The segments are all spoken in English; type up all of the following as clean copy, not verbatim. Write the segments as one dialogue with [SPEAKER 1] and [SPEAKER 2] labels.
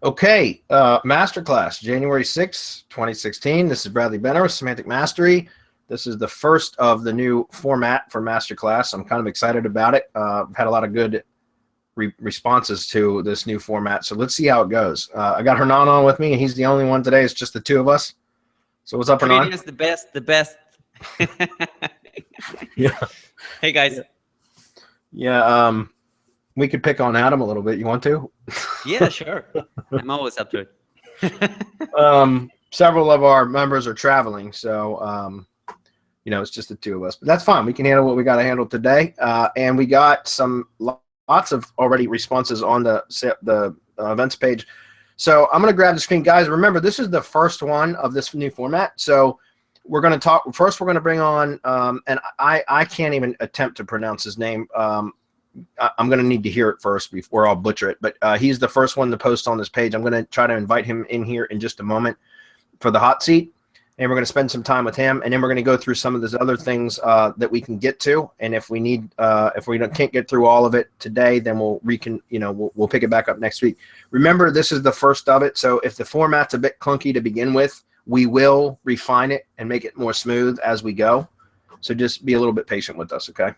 [SPEAKER 1] Okay, Masterclass, January 6, 2016. This is Bradley Benner with Semantic Mastery. This is the first of the new format for Masterclass. I'm kind of excited about it. I've had a lot of good responses to this new format, so let's see how it goes. I got Hernan on with me, and he's the only one today. It's just the two of us. So what's up, Hernan?
[SPEAKER 2] Is the best.
[SPEAKER 1] Yeah.
[SPEAKER 2] Hey, guys.
[SPEAKER 1] Yeah, we could pick on Adam a little bit. You want to?
[SPEAKER 2] Yeah, sure. I'm always up to it.
[SPEAKER 1] Several of our members are traveling, so you know, it's just the two of us. But that's fine. We can handle what we got to handle today. And we got lots of already responses on the events page. So I'm going to grab the screen. Guys, remember, this is the first one of this new format. So we're going to talk. First, we're going to bring on, and I can't even attempt to pronounce his name. I'm going to need to hear it first before I'll butcher it. But he's the first one to post on this page. I'm going to try to invite him in here in just a moment for the hot seat. And we're going to spend some time with him. And then we're going to go through some of those other things that we can get to. And if we need, if we can't get through all of it today, then we'll we'll pick it back up next week. Remember, this is the first of it. So if the format's a bit clunky to begin with, we will refine it and make it more smooth as we go. So just be a little bit patient with us, okay?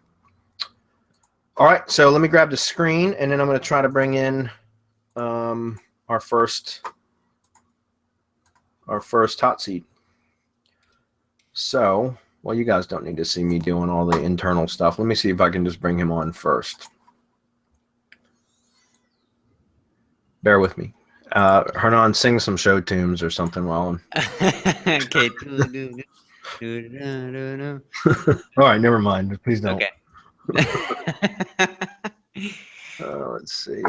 [SPEAKER 1] All right, so let me grab the screen, and then I'm going to try to bring in our first hot seat. So, well, you guys don't need to see me doing all the internal stuff. Let me see if I can just bring him on first. Bear with me. Hernan, sing some show tunes or something while I'm...
[SPEAKER 2] Okay.
[SPEAKER 1] All right, never mind. Please don't.
[SPEAKER 2] Okay.
[SPEAKER 1] Let's see.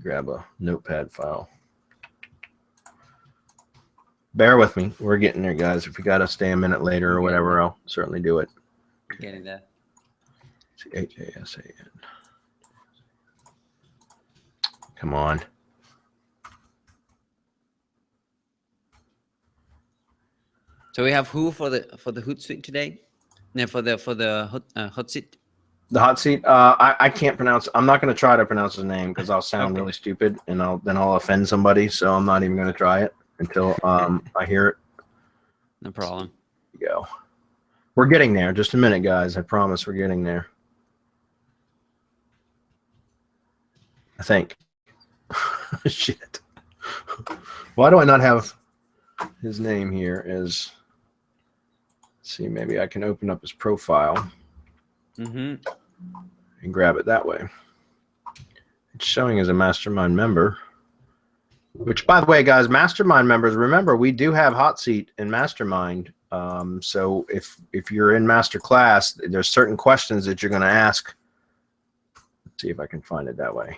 [SPEAKER 1] Grab a notepad file. Bear with me. We're getting there, guys. If we got to stay a minute later or whatever, I'll certainly do it.
[SPEAKER 2] Getting there.
[SPEAKER 1] H-A-S-A-N. Come on.
[SPEAKER 2] So we have who for the hot seat today? No, for the hot seat.
[SPEAKER 1] The hot seat. I can't pronounce. I'm not going to try to pronounce his name because I'll sound really stupid and I'll offend somebody. So I'm not even going to try it until I hear it.
[SPEAKER 2] No problem.
[SPEAKER 1] There you go. We're getting there. Just a minute, guys. I promise we're getting there. I think. Shit. Why do I not have his name here? Let's see, maybe I can open up his profile. And grab it that way. It's showing as a mastermind member, which, by the way, guys, mastermind members, remember, we do have hot seat in mastermind. So if you're in Masterclass, there's certain questions that you're going to ask. Let's see if I can find it that way.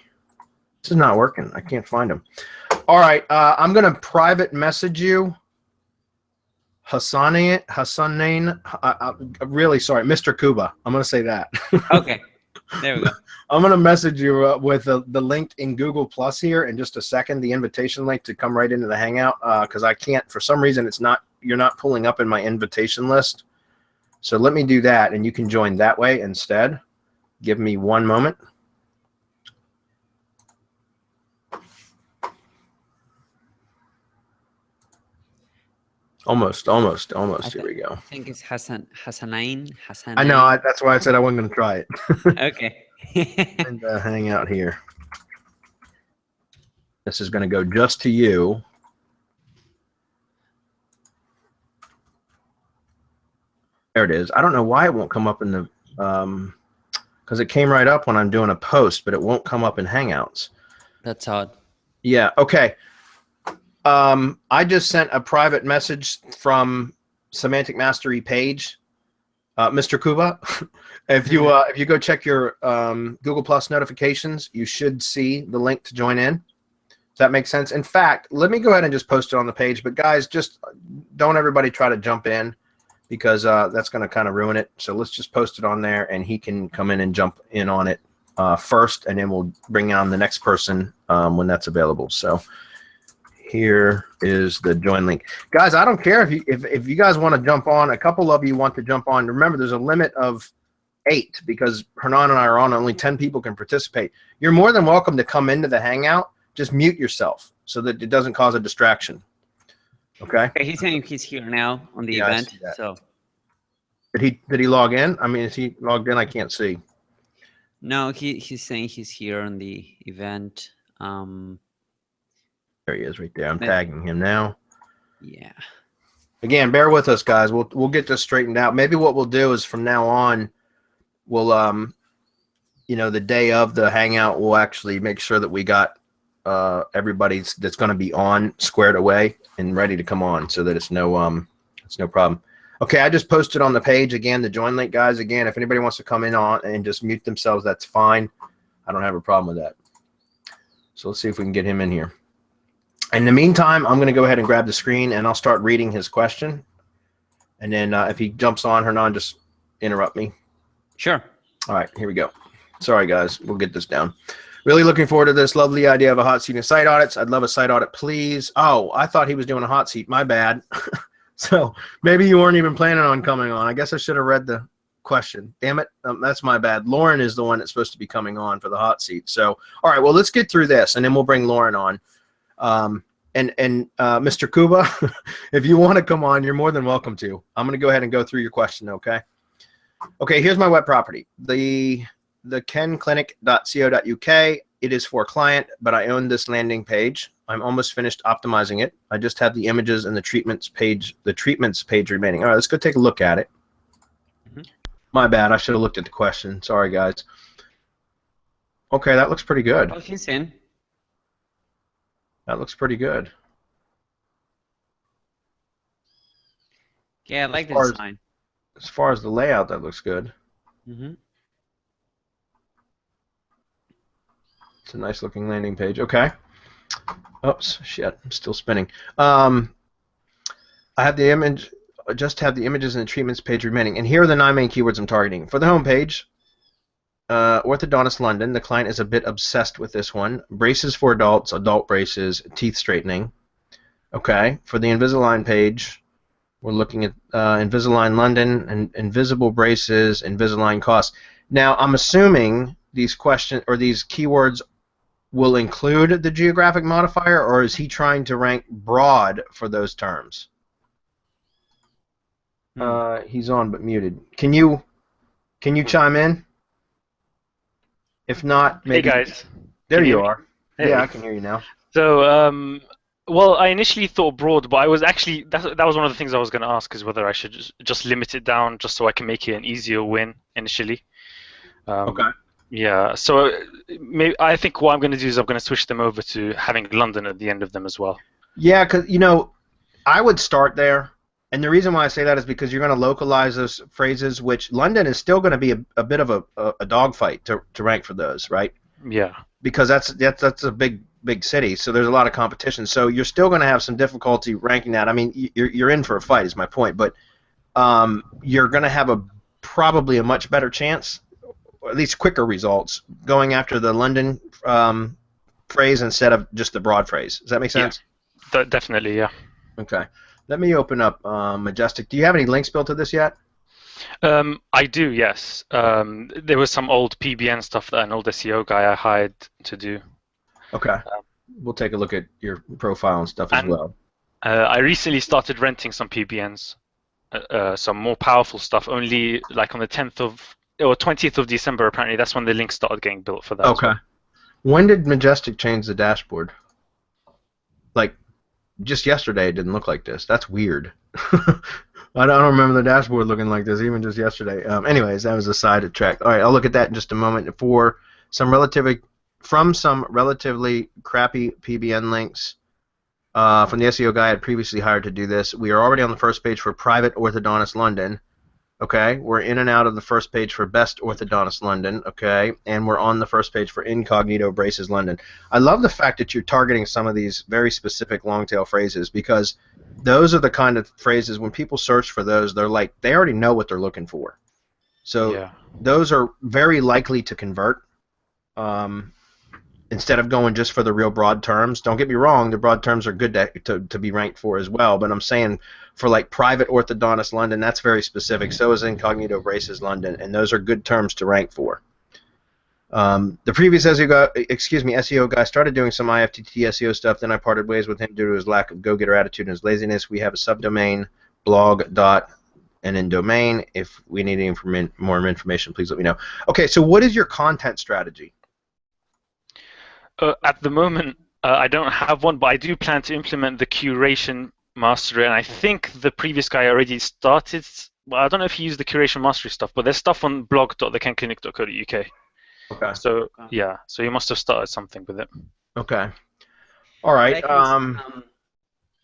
[SPEAKER 1] This is not working. I can't find them. All right, I'm going to private message you. Hassanin, really sorry, Mr. Kuba. I'm going to say that.
[SPEAKER 2] Okay, there we go.
[SPEAKER 1] I'm going to message you with the link in Google Plus here in just a second, the invitation link to come right into the Hangout, because I can't, for some reason, you're not pulling up in my invitation list. So let me do that, and you can join that way instead. Give me one moment. Almost. Here we go.
[SPEAKER 2] I think it's Hassanain.
[SPEAKER 1] I know. That's why I said I wasn't going to try it.
[SPEAKER 2] Okay.
[SPEAKER 1] And hang out here. This is going to go just to you. There it is. I don't know why it won't come up in the because it came right up when I'm doing a post, but it won't come up in Hangouts.
[SPEAKER 2] That's odd.
[SPEAKER 1] Yeah. Okay. I just sent a private message from Semantic Mastery page, Mr. Kuba. If you go check your Google Plus notifications, you should see the link to join in. Does that make sense? In fact, let me go ahead and just post it on the page. But guys, just don't everybody try to jump in because that's going to kind of ruin it. So let's just post it on there, and he can come in and jump in on it first, and then we'll bring on the next person when that's available. So here is the join link, guys. I don't care if you guys want to jump on. A couple of you want to jump on. Remember, there's a limit of 8 because Hernan and I are on. Only 10 people can participate. You're more than welcome to come into the Hangout, just mute yourself so that it doesn't cause a distraction. Okay.
[SPEAKER 2] Okay, he's saying he's here now on the
[SPEAKER 1] Yeah, I
[SPEAKER 2] event.
[SPEAKER 1] see that.
[SPEAKER 2] So
[SPEAKER 1] Did he log in? I mean, is he logged in? I can't see.
[SPEAKER 2] no, he's saying he's here on the event.
[SPEAKER 1] There he is right there. I'm
[SPEAKER 2] Then-
[SPEAKER 1] tagging him now.
[SPEAKER 2] Yeah.
[SPEAKER 1] Again, bear with us, guys. We'll get this straightened out. Maybe what we'll do is from now on, we'll the day of the hangout, we'll actually make sure that we got everybody that's going to be on squared away and ready to come on, so that it's no problem. Okay, I just posted on the page again the join link, guys. Again, if anybody wants to come in on and just mute themselves, that's fine. I don't have a problem with that. So let's see if we can get him in here. In the meantime, I'm going to go ahead and grab the screen, and I'll start reading his question. And then if he jumps on, Hernan, just interrupt me.
[SPEAKER 2] Sure.
[SPEAKER 1] All right, here we go. Sorry, guys. We'll get this down. Really looking forward to this lovely idea of a hot seat and site audits. I'd love a site audit, please. Oh, I thought he was doing a hot seat. My bad. So maybe you weren't even planning on coming on. I guess I should have read the question. Damn it. That's my bad. Lauren is the one that's supposed to be coming on for the hot seat. So, all right, well, let's get through this, and then we'll bring Lauren on. Mr. Kuba, if you want to come on, you're more than welcome to. I'm going to go ahead and go through your question, okay? Okay, here's my web property. The kenclinic.co.uk. It is for client, but I own this landing page. I'm almost finished optimizing it. I just have the images and the treatments page remaining. All right, let's go take a look at it. My bad. I should have looked at the question. Sorry, guys. Okay, that looks pretty good.
[SPEAKER 2] Oh, he's in.
[SPEAKER 1] That looks pretty good.
[SPEAKER 2] Yeah, I like the design.
[SPEAKER 1] As far as the layout, that looks good. It's a nice looking landing page. Okay. Oops, shit, I'm still spinning. I have the image, just have the images and the treatments page remaining. And here are the 9 main keywords I'm targeting. For the home page, Orthodontist London, the client is a bit obsessed with this one. Braces for adults, adult braces, teeth straightening. Okay, for the Invisalign page, we're looking at Invisalign London and invisible braces, Invisalign costs. Now, I'm assuming these questions or these keywords will include the geographic modifier, or is he trying to rank broad for those terms? He's on but muted. Can you chime in? If not, maybe.
[SPEAKER 3] Hey guys.
[SPEAKER 1] There you are.
[SPEAKER 3] Hey.
[SPEAKER 1] Yeah, I can hear you now.
[SPEAKER 3] So, well, I initially thought broad, but I was actually that was one of the things I was going to ask, is whether I should just limit it down just so I can make it an easier win initially.
[SPEAKER 1] Okay.
[SPEAKER 3] Yeah. So I think what I'm going to do is I'm going to switch them over to having London at the end of them as well.
[SPEAKER 1] Yeah, because I would start there. And the reason why I say that is because you're going to localize those phrases, which London is still going to be a bit of a dogfight to rank for those, right?
[SPEAKER 3] Yeah.
[SPEAKER 1] Because that's a big city, so there's a lot of competition. So you're still going to have some difficulty ranking that. I mean, you're in for a fight, is my point. But you're going to have probably a much better chance, or at least quicker results, going after the London phrase instead of just the broad phrase. Does that make sense?
[SPEAKER 3] Yeah. Definitely, yeah.
[SPEAKER 1] Okay. Let me open up Majestic. Do you have any links built to this yet?
[SPEAKER 3] I do, yes. There was some old PBN stuff that an old SEO guy I hired to do.
[SPEAKER 1] Okay. We'll take a look at your profile and stuff as well.
[SPEAKER 3] I recently started renting some PBNs, some more powerful stuff, only like on the 10th or 20th of December, apparently. That's when the links started getting built for that.
[SPEAKER 1] Okay. When did Majestic change the dashboard? Like, just yesterday it didn't look like this. That's weird. I don't remember the dashboard looking like this even just yesterday. Anyways, that was a side track. All right, I'll look at that in just a moment. From some relatively crappy PBN links from the SEO guy I had previously hired to do this, we are already on the first page for Private Orthodontist London. Okay, we're in and out of the first page for Best Orthodontist London, okay, and we're on the first page for Incognito Braces London. I love the fact that you're targeting some of these very specific long-tail phrases, because those are the kind of phrases when people search for those, they already know what they're looking for. So those are very likely to convert instead of going just for the real broad terms. Don't get me wrong, the broad terms are good to be ranked for as well, but I'm saying for like Private Orthodontist London, that's very specific. So is Incognito Braces London, and those are good terms to rank for. The previous SEO guy started doing some IFTTT SEO stuff. Then I parted ways with him due to his lack of go-getter attitude and his laziness. We have a subdomain blog dot and in domain. If we need any more information, please let me know. Okay, so what is your content strategy?
[SPEAKER 3] At the moment, I don't have one, but I do plan to implement the curation mastery, and I think the previous guy already started. Well, I don't know if he used the curation mastery stuff, but there's stuff on blog.thekenclinic.co.uk.
[SPEAKER 1] Okay.
[SPEAKER 3] So yeah, so you must have started something with it.
[SPEAKER 1] Okay. All right.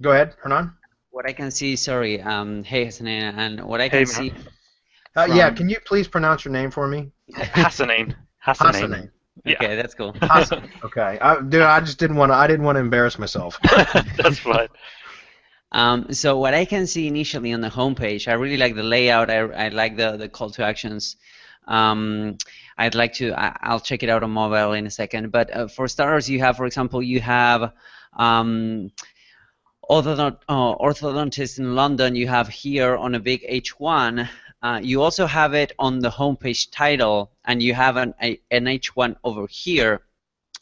[SPEAKER 1] Go ahead, Hernan.
[SPEAKER 2] What I can see, sorry, hey Hassanin, and what I can
[SPEAKER 3] Hey,
[SPEAKER 2] see.
[SPEAKER 1] Yeah, can you please pronounce your name for me?
[SPEAKER 3] Hassanin.
[SPEAKER 1] Hassanin.
[SPEAKER 3] Yeah.
[SPEAKER 2] Okay, that's cool.
[SPEAKER 1] Hassan. Okay. Dude, I just didn't want to. I didn't want to embarrass myself.
[SPEAKER 3] That's fine.
[SPEAKER 2] So what I can see initially on the homepage, I really like the layout. I like the call to actions. I'd like to. I'll check it out on mobile in a second. But for starters, you have, for example, you have orthodontist in London. You have here on a big H1. You also have it on the homepage title, and you have an H1 over here,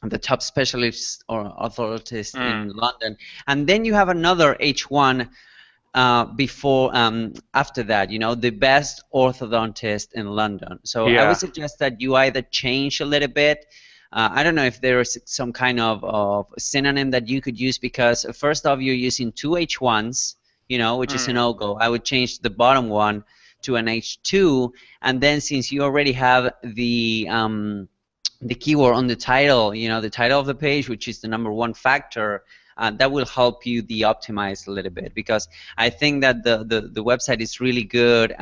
[SPEAKER 2] the top specialist or orthodontist in London, and then you have another H1 after that. You know, the best orthodontist in London. So I would suggest that you either change a little bit. I don't know if there is some kind of synonym that you could use, because first off, you're using two H1s, you know, which is a no-go. I would change the bottom one to an H2, and then since you already have the keyword on the title, you know, the title of the page, which is the #1 factor, that will help you de-optimize a little bit, because I think that the website is really good.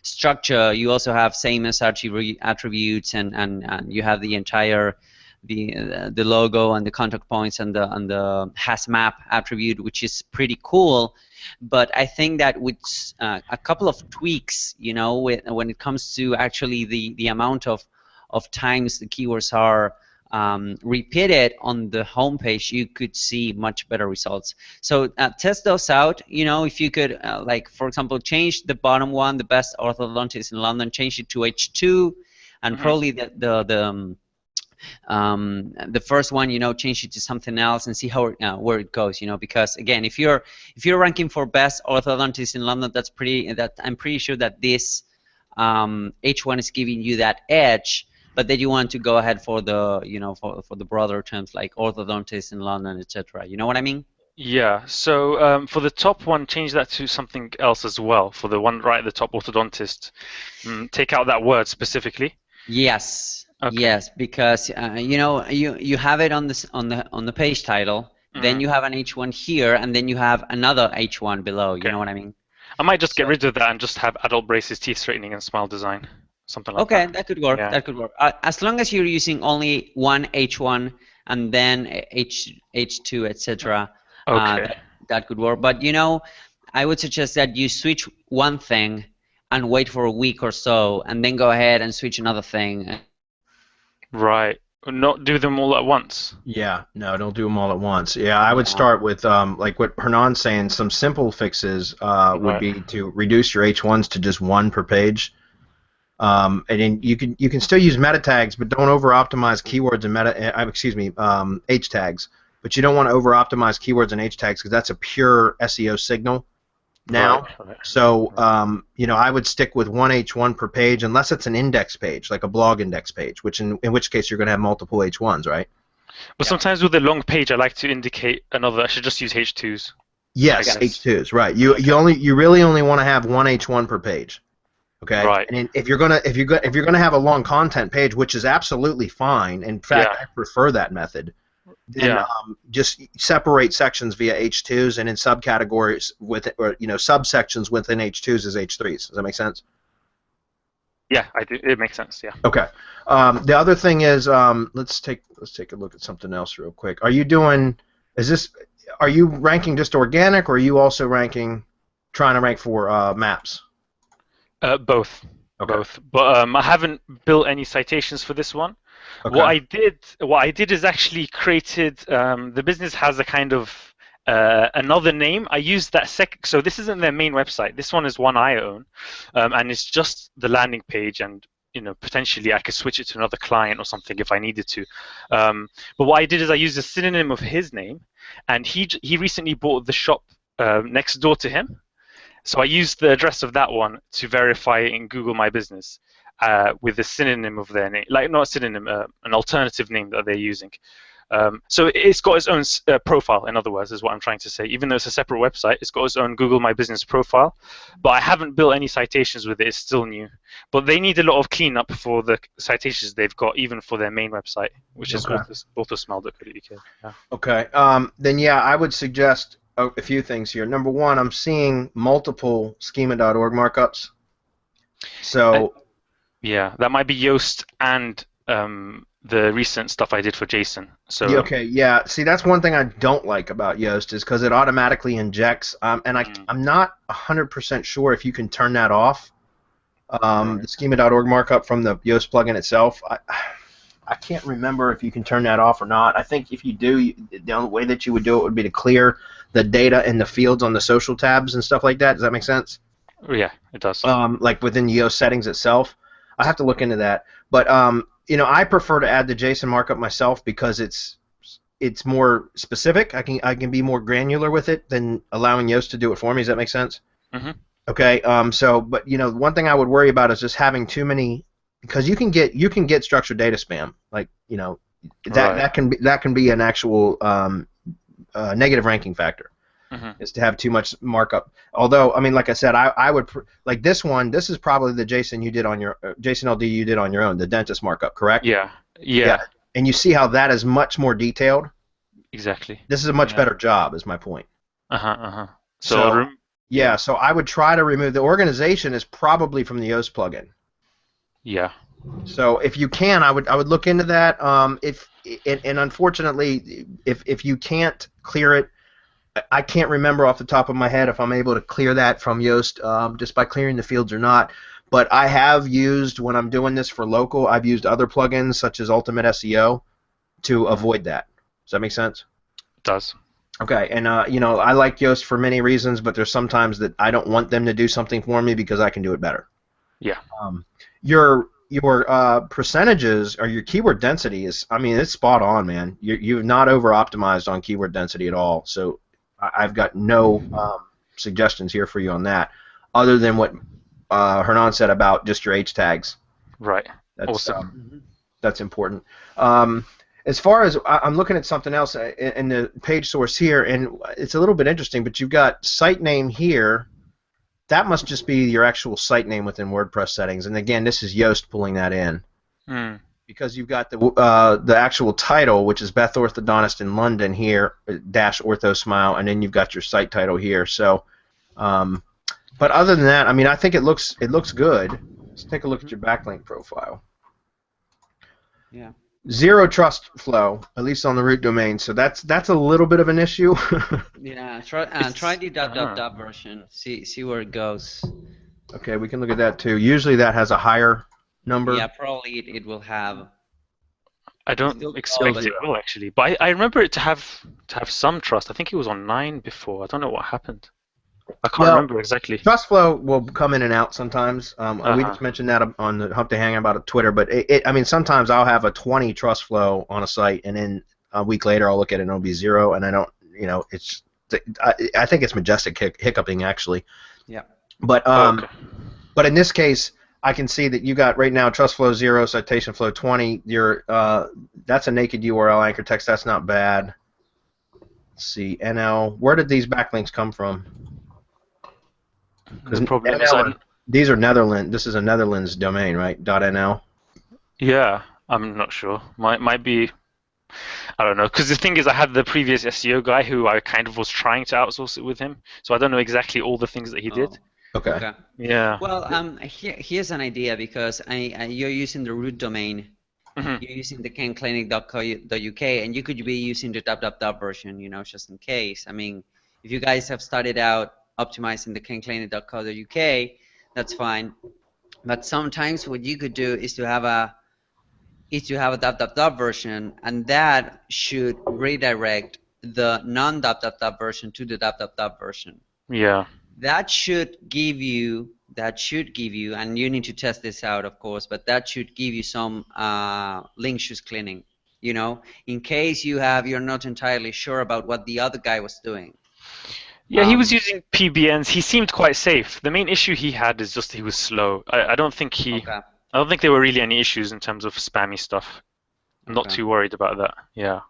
[SPEAKER 2] Structure, you also have sameness attributes, and you have the entire the logo and the contact points and the has map attribute, which is pretty cool. But I think that with a couple of tweaks, you know, when it comes to actually the amount of times the keywords are repeated on the homepage, you could see much better results. So test those out. You know, if you could, like for example, change the bottom one, the best orthodontist in London, change it to H2, and probably the first one, you know, change it to something else and see how where it goes, you know, because again, if you're ranking for best orthodontist in London, I'm pretty sure that this H1 is giving you that edge, but then you want to go ahead for the, you know, for the broader terms like orthodontist in London, etc. You know what I mean?
[SPEAKER 3] Yeah, so for the top one, change that to something else as well. For the one right at the top, orthodontist, take out that word specifically.
[SPEAKER 2] Yes.
[SPEAKER 3] Okay.
[SPEAKER 2] Yes, because you know, you have it on the page title, then you have an H1 here, and then you have another H1 below. You know what I mean?
[SPEAKER 3] I might just get rid of that and just have adult braces, teeth straightening, and smile design, something like that.
[SPEAKER 2] Okay, that could work. Yeah. That could work. As long as you're using only one H1 and then H2, etc.
[SPEAKER 3] Okay.
[SPEAKER 2] That could work. But you know, I would suggest that you switch one thing and wait for a week or so, and then go ahead and switch another thing.
[SPEAKER 3] Right. Not do them all at once.
[SPEAKER 1] Yeah, no, don't do them all at once. Yeah, I would start with like what Hernan's saying. Some simple fixes would be to reduce your H1s to just one per page. And then you can still use meta tags, but don't over optimize keywords and H tags. But you don't want to over optimize keywords and H tags, because that's a pure SEO signal now. Right. So you know, I would stick with one H1 per page, unless it's an index page, like a blog index page, which in which case you're going to have multiple H1s, right?
[SPEAKER 3] But sometimes with a long page, I like to indicate another. I should just use H2s.
[SPEAKER 1] Yes, H2s, right? You really only want to have one H1 per page. Okay.
[SPEAKER 3] Right.
[SPEAKER 1] And if you're gonna have a long content page, which is absolutely fine. In fact, I prefer that method. Then just separate sections via H2s, and in subcategories subsections within H2s is H3s. Does that make sense?
[SPEAKER 3] Yeah, I do. It makes sense. Yeah.
[SPEAKER 1] Okay. The other thing is, let's take a look at something else real quick. Are you ranking just organic, or are you also trying to rank for maps?
[SPEAKER 3] Both. Okay. Both. But I haven't built any citations for this one. Okay. What I did is actually created. The business has a kind of another name. I used that so this isn't their main website. This one is one I own, and it's just the landing page, and potentially I could switch it to another client or something if I needed to. But what I did is I used a synonym of his name, and he recently bought the shop next door to him. So I used the address of that one to verify it in Google My Business with a synonym of their name, like not a synonym, an alternative name that they're using. So it's got its own profile, in other words, is what I'm trying to say. Even though it's a separate website, it's got its own Google My Business profile. But I haven't built any citations with it. It's still new. But they need a lot of cleanup for the citations they've got, even for their main website, which is autosmell.co.uk. Yeah.
[SPEAKER 1] Okay. Then, yeah, I would suggest a few things here. Number one, I'm seeing multiple schema.org markups. So...
[SPEAKER 3] yeah, that might be Yoast and the recent stuff I did for Jason. So
[SPEAKER 1] okay, yeah. See, that's one thing I don't like about Yoast is because it automatically injects, and I'm not 100% sure if you can turn that off. The schema.org markup from the Yoast plugin itself. I can't remember if you can turn that off or not. I think if you do, the only way that you would do it would be to clear the data in the fields on the social tabs and stuff like that. Does that make sense?
[SPEAKER 3] Yeah, it does.
[SPEAKER 1] Like within Yoast settings itself. I have to look into that. But I prefer to add the JSON markup myself because it's more specific. I can be more granular with it than allowing Yoast to do it for me. Does that make sense?
[SPEAKER 3] Mm-hmm.
[SPEAKER 1] Okay. But one thing I would worry about is just having too many, because you can get structured data spam. Like that can be an actual negative ranking factor. Mm-hmm. Is to have too much markup. Although, I mean, like I said, I would like this one. This is probably the JSON you did on your JSON LD you did on your own, the dentist markup, correct?
[SPEAKER 3] Yeah.
[SPEAKER 1] And you see how that is much more detailed.
[SPEAKER 3] Exactly.
[SPEAKER 1] This is a much better job, is my point.
[SPEAKER 3] So
[SPEAKER 1] so I would try to remove the organization is probably from the Yoast plugin.
[SPEAKER 3] Yeah.
[SPEAKER 1] So if you can, I would look into that. And unfortunately, if you can't clear it. I can't remember off the top of my head if I'm able to clear that from Yoast just by clearing the fields or not. But I have used, when I'm doing this for local, I've used other plugins such as Ultimate SEO to avoid that. Does that make sense?
[SPEAKER 3] It does.
[SPEAKER 1] Okay, and I like Yoast for many reasons, but there's sometimes that I don't want them to do something for me because I can do it better.
[SPEAKER 3] Yeah.
[SPEAKER 1] Your percentages or your keyword density is, I mean, it's spot on, man. You've not over optimized on keyword density at all. So I've got no suggestions here for you on that, other than what Hernan said about just your H tags.
[SPEAKER 3] Right.
[SPEAKER 1] That's,
[SPEAKER 3] awesome.
[SPEAKER 1] That's important. As far as I'm looking at something else in the page source here, and it's a little bit interesting, but you've got site name here. That must just be your actual site name within WordPress settings. And again, this is Yoast pulling that in. Because you've got the actual title, which is Beth Orthodontist in London here, dash Ortho Smile, and then you've got your site title here. So, but other than that, I mean, I think it looks good. Let's take a look at your backlink profile.
[SPEAKER 2] Yeah.
[SPEAKER 1] Zero trust flow, at least on the root domain. So that's a little bit of an issue.
[SPEAKER 2] Yeah. Try the version. See where it goes.
[SPEAKER 1] Okay, we can look at that too. Usually that has a higher number.
[SPEAKER 2] Yeah, probably it will have.
[SPEAKER 3] I don't expect it will actually, but I remember it to have some trust. I think it was on 9 before. I don't know what happened. I can't remember exactly.
[SPEAKER 1] Trust flow will come in and out sometimes. We just mentioned that on the Hump Day Hangout on Twitter, but I mean, sometimes I'll have a 20 trust flow on a site, and then a week later I'll look at it and it'll be 0, and I don't, it's. I think it's Majestic hiccuping actually.
[SPEAKER 2] Yeah.
[SPEAKER 1] But but in this case, I can see that you got right now trust flow 0, citation flow 20. That's a naked URL anchor text. That's not bad. Let's see, NL. Where did these backlinks come from? These are Netherlands. This is a Netherlands domain, right? .nl.
[SPEAKER 3] Yeah, I'm not sure. Might be. I don't know, because the thing is, I had the previous SEO guy who I kind of was trying to outsource it with him, so I don't know exactly all the things that he did.
[SPEAKER 1] Okay.
[SPEAKER 3] Yeah.
[SPEAKER 2] Well, here's an idea, because you're using the root domain.
[SPEAKER 3] Mm-hmm.
[SPEAKER 2] You're using the canclinic.co.uk, and you could be using the version, just in case. I mean, if you guys have started out optimizing the canclinic.co.uk, that's fine. But sometimes what you could do is to have a version, and that should redirect the non version to the version.
[SPEAKER 3] Yeah.
[SPEAKER 2] that should give you, and you need to test this out, of course, but that should give you some link shoes cleaning, you know, in case you're not entirely sure about what the other guy was doing.
[SPEAKER 3] Yeah, he was using PBNs. He seemed quite safe. The main issue he had is just he was slow. I don't think I don't think there were really any issues in terms of spammy stuff. I'm not too worried about that. Yeah.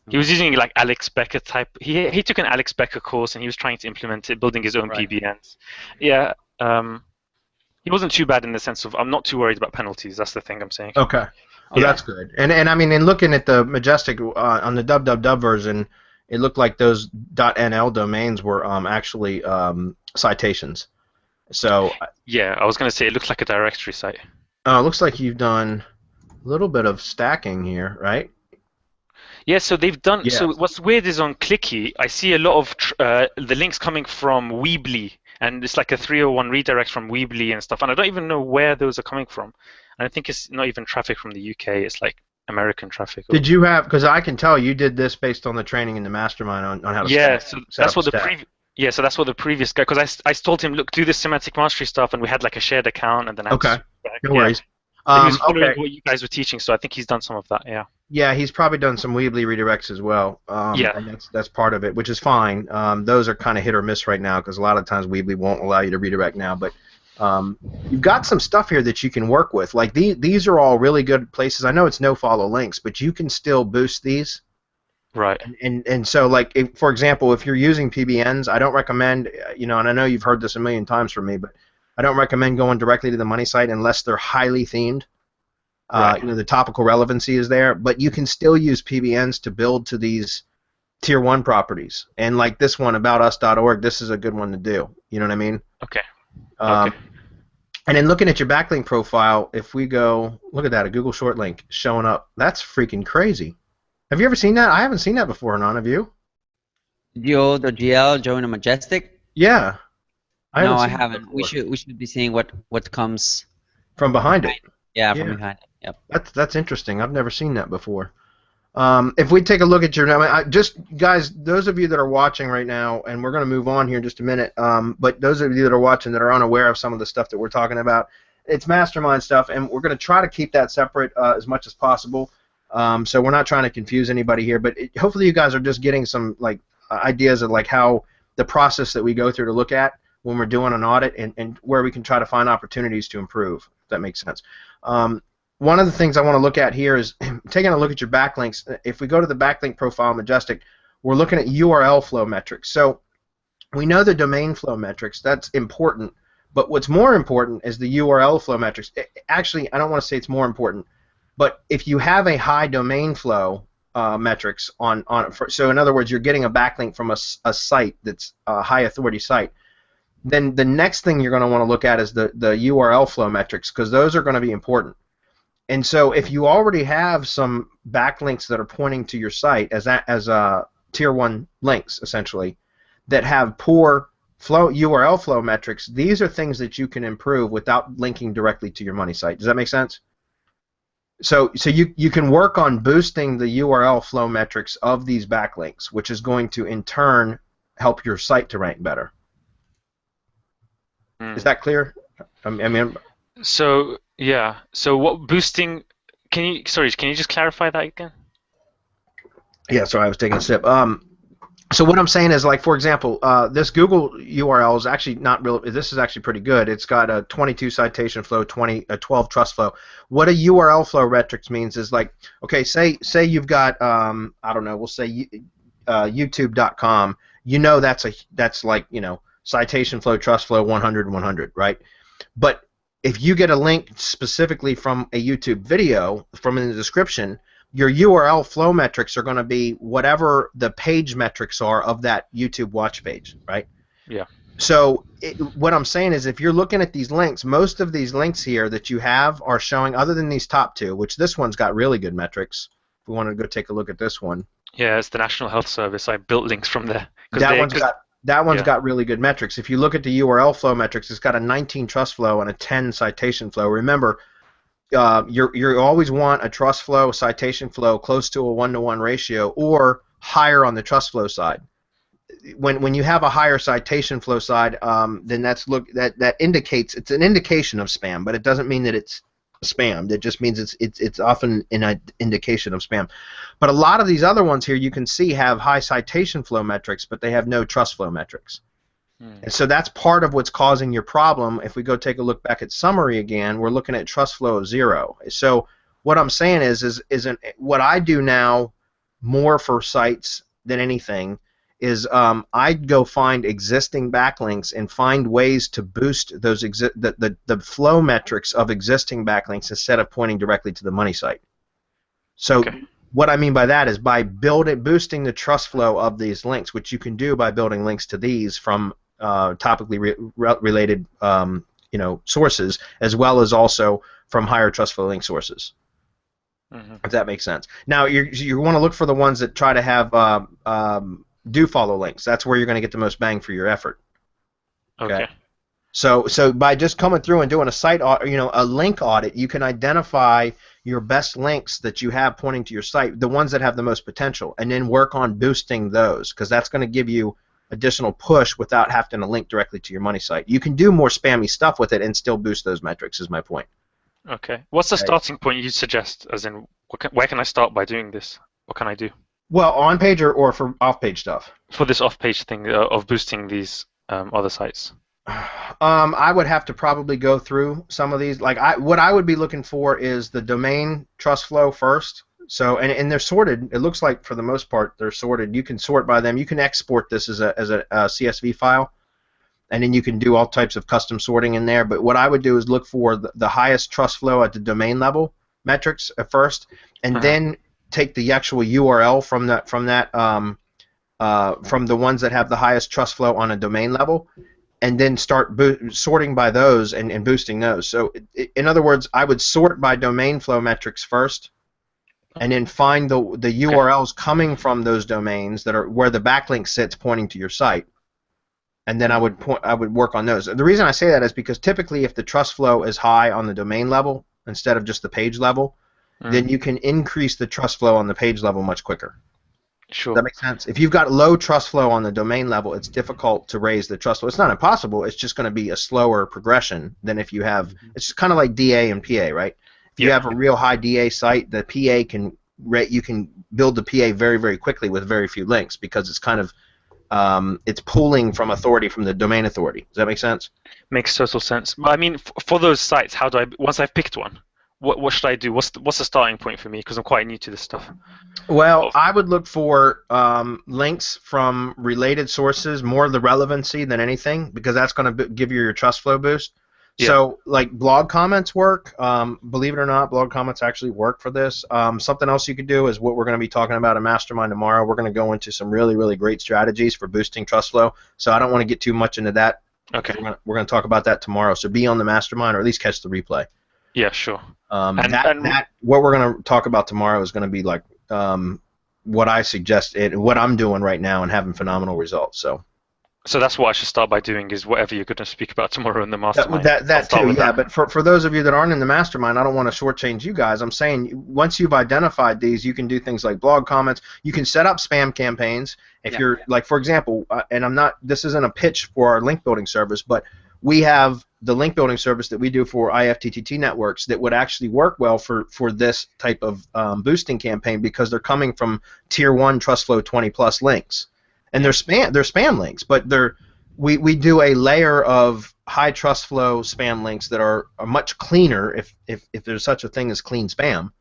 [SPEAKER 3] He was using like Alex Becker type. He took an Alex Becker course and he was trying to implement it, building his own PBNs. Yeah. He wasn't too bad in the sense of I'm not too worried about penalties. That's the thing I'm saying.
[SPEAKER 1] Okay. Oh, yeah. That's good. And I mean, in looking at the Majestic on the www version, it looked like those .nl domains were actually citations. So
[SPEAKER 3] yeah, I was going to say it looks like a directory site.
[SPEAKER 1] It looks like you've done a little bit of stacking here, right?
[SPEAKER 3] Yeah, so they've done. Yeah. So what's weird is on Clicky, I see a lot of the links coming from Weebly, and it's like a 301 redirect from Weebly and stuff, and I don't even know where those are coming from. And I think it's not even traffic from the UK. It's like American traffic.
[SPEAKER 1] Did you have? Because I can tell you did this based on the training in the mastermind on how to.
[SPEAKER 3] Yeah, so that's what the previous. Yeah, so that's what the previous guy. Because I told him, look, do this semantic mastery stuff, and we had like a shared account, and then
[SPEAKER 1] okay, no worries.
[SPEAKER 3] So he was following what you guys were teaching, so I think he's done some of that. Yeah.
[SPEAKER 1] Yeah, he's probably done some Weebly redirects as well.
[SPEAKER 3] Yeah.
[SPEAKER 1] And that's part of it, which is fine. Those are kind of hit or miss right now because a lot of times Weebly won't allow you to redirect now, but. You've got some stuff here that you can work with. Like these are all really good places. I know it's no follow links, but you can still boost these.
[SPEAKER 3] Right.
[SPEAKER 1] And so like for example, if you're using PBNs, I don't recommend and I know you've heard this a million times from me, but I don't recommend going directly to the money site unless they're highly themed. Right. The topical relevancy is there, but you can still use PBNs to build to these tier 1 properties. And like this one aboutus.org, this is a good one to do. You know what I mean?
[SPEAKER 3] Okay.
[SPEAKER 1] Okay. And then looking at your backlink profile, if we go, look at that, a Google short link showing up. That's freaking crazy. Have you ever seen that? I haven't seen that before, Anand. Have you?
[SPEAKER 2] Yo.gl, join a Majestic?
[SPEAKER 1] Yeah.
[SPEAKER 2] No, I haven't. We should be seeing what comes
[SPEAKER 1] from behind it.
[SPEAKER 2] Yeah, from behind it. Yep.
[SPEAKER 1] That's interesting. I've never seen that before. If we take a look at your, just guys, those of you that are watching right now, and we're going to move on here in just a minute, but those of you that are watching that are unaware of some of the stuff that we're talking about, it's mastermind stuff, and we're going to try to keep that separate as much as possible. So we're not trying to confuse anybody here, but hopefully you guys are just getting some like ideas of like how the process that we go through to look at when we're doing an audit and where we can try to find opportunities to improve, if that makes sense. One of the things I want to look at here is taking a look at your backlinks. If we go to the backlink profile Majestic, we're looking at URL flow metrics. So we know the domain flow metrics. That's important. But what's more important is the URL flow metrics. Actually, I don't want to say it's more important, but if you have a high domain flow metrics so in other words, you're getting a backlink from a site that's a high authority site, then the next thing you're going to want to look at is the URL flow metrics because those are going to be important. And so if you already have some backlinks that are pointing to your site as tier 1 links, essentially, that have poor URL flow metrics, these are things that you can improve without linking directly to your money site. Does that make sense? So you can work on boosting the URL flow metrics of these backlinks, which is going to, in turn, help your site to rank better. Is that clear? I mean...
[SPEAKER 3] So yeah. So what boosting? Can you just clarify that again?
[SPEAKER 1] Yeah. Sorry, I was taking a sip. So what I'm saying is, like, for example, this Google URL is actually not real. This is actually pretty good. It's got a 22 citation flow, 12 trust flow. What a URL flow metrics means is like, okay, say you've got I don't know, we'll say YouTube.com. That's like citation flow, trust flow, 100, 100, right? But if you get a link specifically from a YouTube video from in the description, your URL flow metrics are going to be whatever the page metrics are of that YouTube watch page, right?
[SPEAKER 3] Yeah.
[SPEAKER 1] So what I'm saying is if you're looking at these links, most of these links here that you have are showing, other than these top two, which this one's got really good metrics. If we want to go take a look at this one.
[SPEAKER 3] Yeah, it's the National Health Service. I built links from there.
[SPEAKER 1] That one's got really good metrics. If you look at the URL flow metrics, it's got a 19 trust flow and a 10 citation flow. Remember, you always want a trust flow, citation flow close to a 1-to-1 ratio or higher on the trust flow side. when you have a higher citation flow side, then that indicates it's an indication of spam, but it doesn't mean that it's spammed. It just means it's often an indication of spam. But a lot of these other ones here you can see have high citation flow metrics, but they have no trust flow metrics. And so that's part of what's causing your problem. If we go take a look back at summary again, we're looking at trust flow of 0. So what I'm saying is what I do now more for sites than anything is I'd go find existing backlinks and find ways to boost those the flow metrics of existing backlinks instead of pointing directly to the money site. So what I mean by that is by boosting the trust flow of these links, which you can do by building links to these from topically related sources, as well as also from higher trust flow link sources. If that makes sense. Now you want to look for the ones that try to have do follow links. That's where you're going to get the most bang for your effort. Okay. So by just coming through and doing a site a link audit, you can identify your best links that you have pointing to your site, the ones that have the most potential, and then work on boosting those, because that's going to give you additional push without having to link directly to your money site. You can do more spammy stuff with it and still boost those metrics, is my point.
[SPEAKER 3] Okay. What's the starting point you suggest? As in, where can I start by doing this? What can I do?
[SPEAKER 1] Well, on page or for off page stuff?
[SPEAKER 3] For this off page thing of boosting these other sites.
[SPEAKER 1] I would have to probably go through some of these. What I would be looking for is the domain trust flow first. So and they're sorted. It looks like for the most part they're sorted. You can sort by them. You can export this as a CSV file, and then you can do all types of custom sorting in there. But what I would do is look for the highest trust flow at the domain level metrics at first, and then take the actual URL from the ones that have the highest trust flow on a domain level, and then start sorting by those and boosting those. So in other words, I would sort by domain flow metrics first, and then find the URLs coming from those domains that are where the backlink sits pointing to your site, and then I would work on those. The reason I say that is because typically if the trust flow is high on the domain level instead of just the page level, then you can increase the trust flow on the page level much quicker.
[SPEAKER 3] Sure.
[SPEAKER 1] Does that make sense? If you've got low trust flow on the domain level, it's difficult to raise the trust flow. It's not impossible. It's just going to be a slower progression than if you have. It's kind of like DA and PA, right? If you have a real high DA site, the PA you can build the PA very, very quickly with very few links, because it's kind of it's pulling from authority from the domain authority. Does that make sense?
[SPEAKER 3] Makes total sense. But I mean, for those sites, how do I? Once I've picked one, what should I do? What's the starting point for me? Because I'm quite new to this stuff.
[SPEAKER 1] Well, I would look for links from related sources, more the relevancy than anything, because that's going to give you your trust flow boost. Yeah. So, like blog comments work. Believe it or not, blog comments actually work for this. Something else you could do is what we're going to be talking about in Mastermind tomorrow. We're going to go into some really, really great strategies for boosting trust flow. So I don't want to get too much into that.
[SPEAKER 3] Okay.
[SPEAKER 1] We're going to talk about that tomorrow. So be on the Mastermind, or at least catch the replay.
[SPEAKER 3] Yeah, sure.
[SPEAKER 1] What we're going to talk about tomorrow is going to be like what I suggest and what I'm doing right now and having phenomenal results. So
[SPEAKER 3] that's what I should start by doing, is whatever you're going to speak about tomorrow in the Mastermind.
[SPEAKER 1] That too, yeah. But for those of you that aren't in the Mastermind, I don't want to shortchange you guys. I'm saying once you've identified these, you can do things like blog comments. You can set up spam campaigns. If you're, like, for example, and this isn't a pitch for our link building service, but we have the link building service that we do for IFTTT networks that would actually work well for this type of boosting campaign, because they're coming from tier 1 trust flow 20+ links. And they're spam links, but we do a layer of high trust flow spam links that are much cleaner, if there's such a thing as clean spam.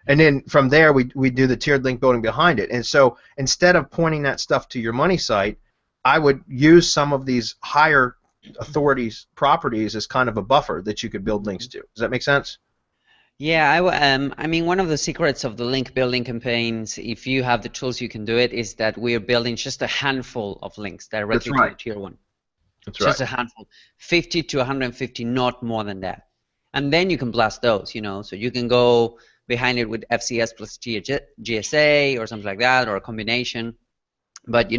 [SPEAKER 1] And then from there we do the tiered link building behind it. And so instead of pointing that stuff to your money site, I would use some of these higher authorities properties as kind of a buffer that you could build links to. Does that make sense?
[SPEAKER 2] Yeah, I mean, one of the secrets of the link building campaigns, if you have the tools you can do it, is that we're building just a handful of links directly to the tier 1.
[SPEAKER 1] That's
[SPEAKER 2] just a handful, 50 to 150, not more than that. And then you can blast those, so you can go behind it with FCS plus GSA or something like that, or a combination. But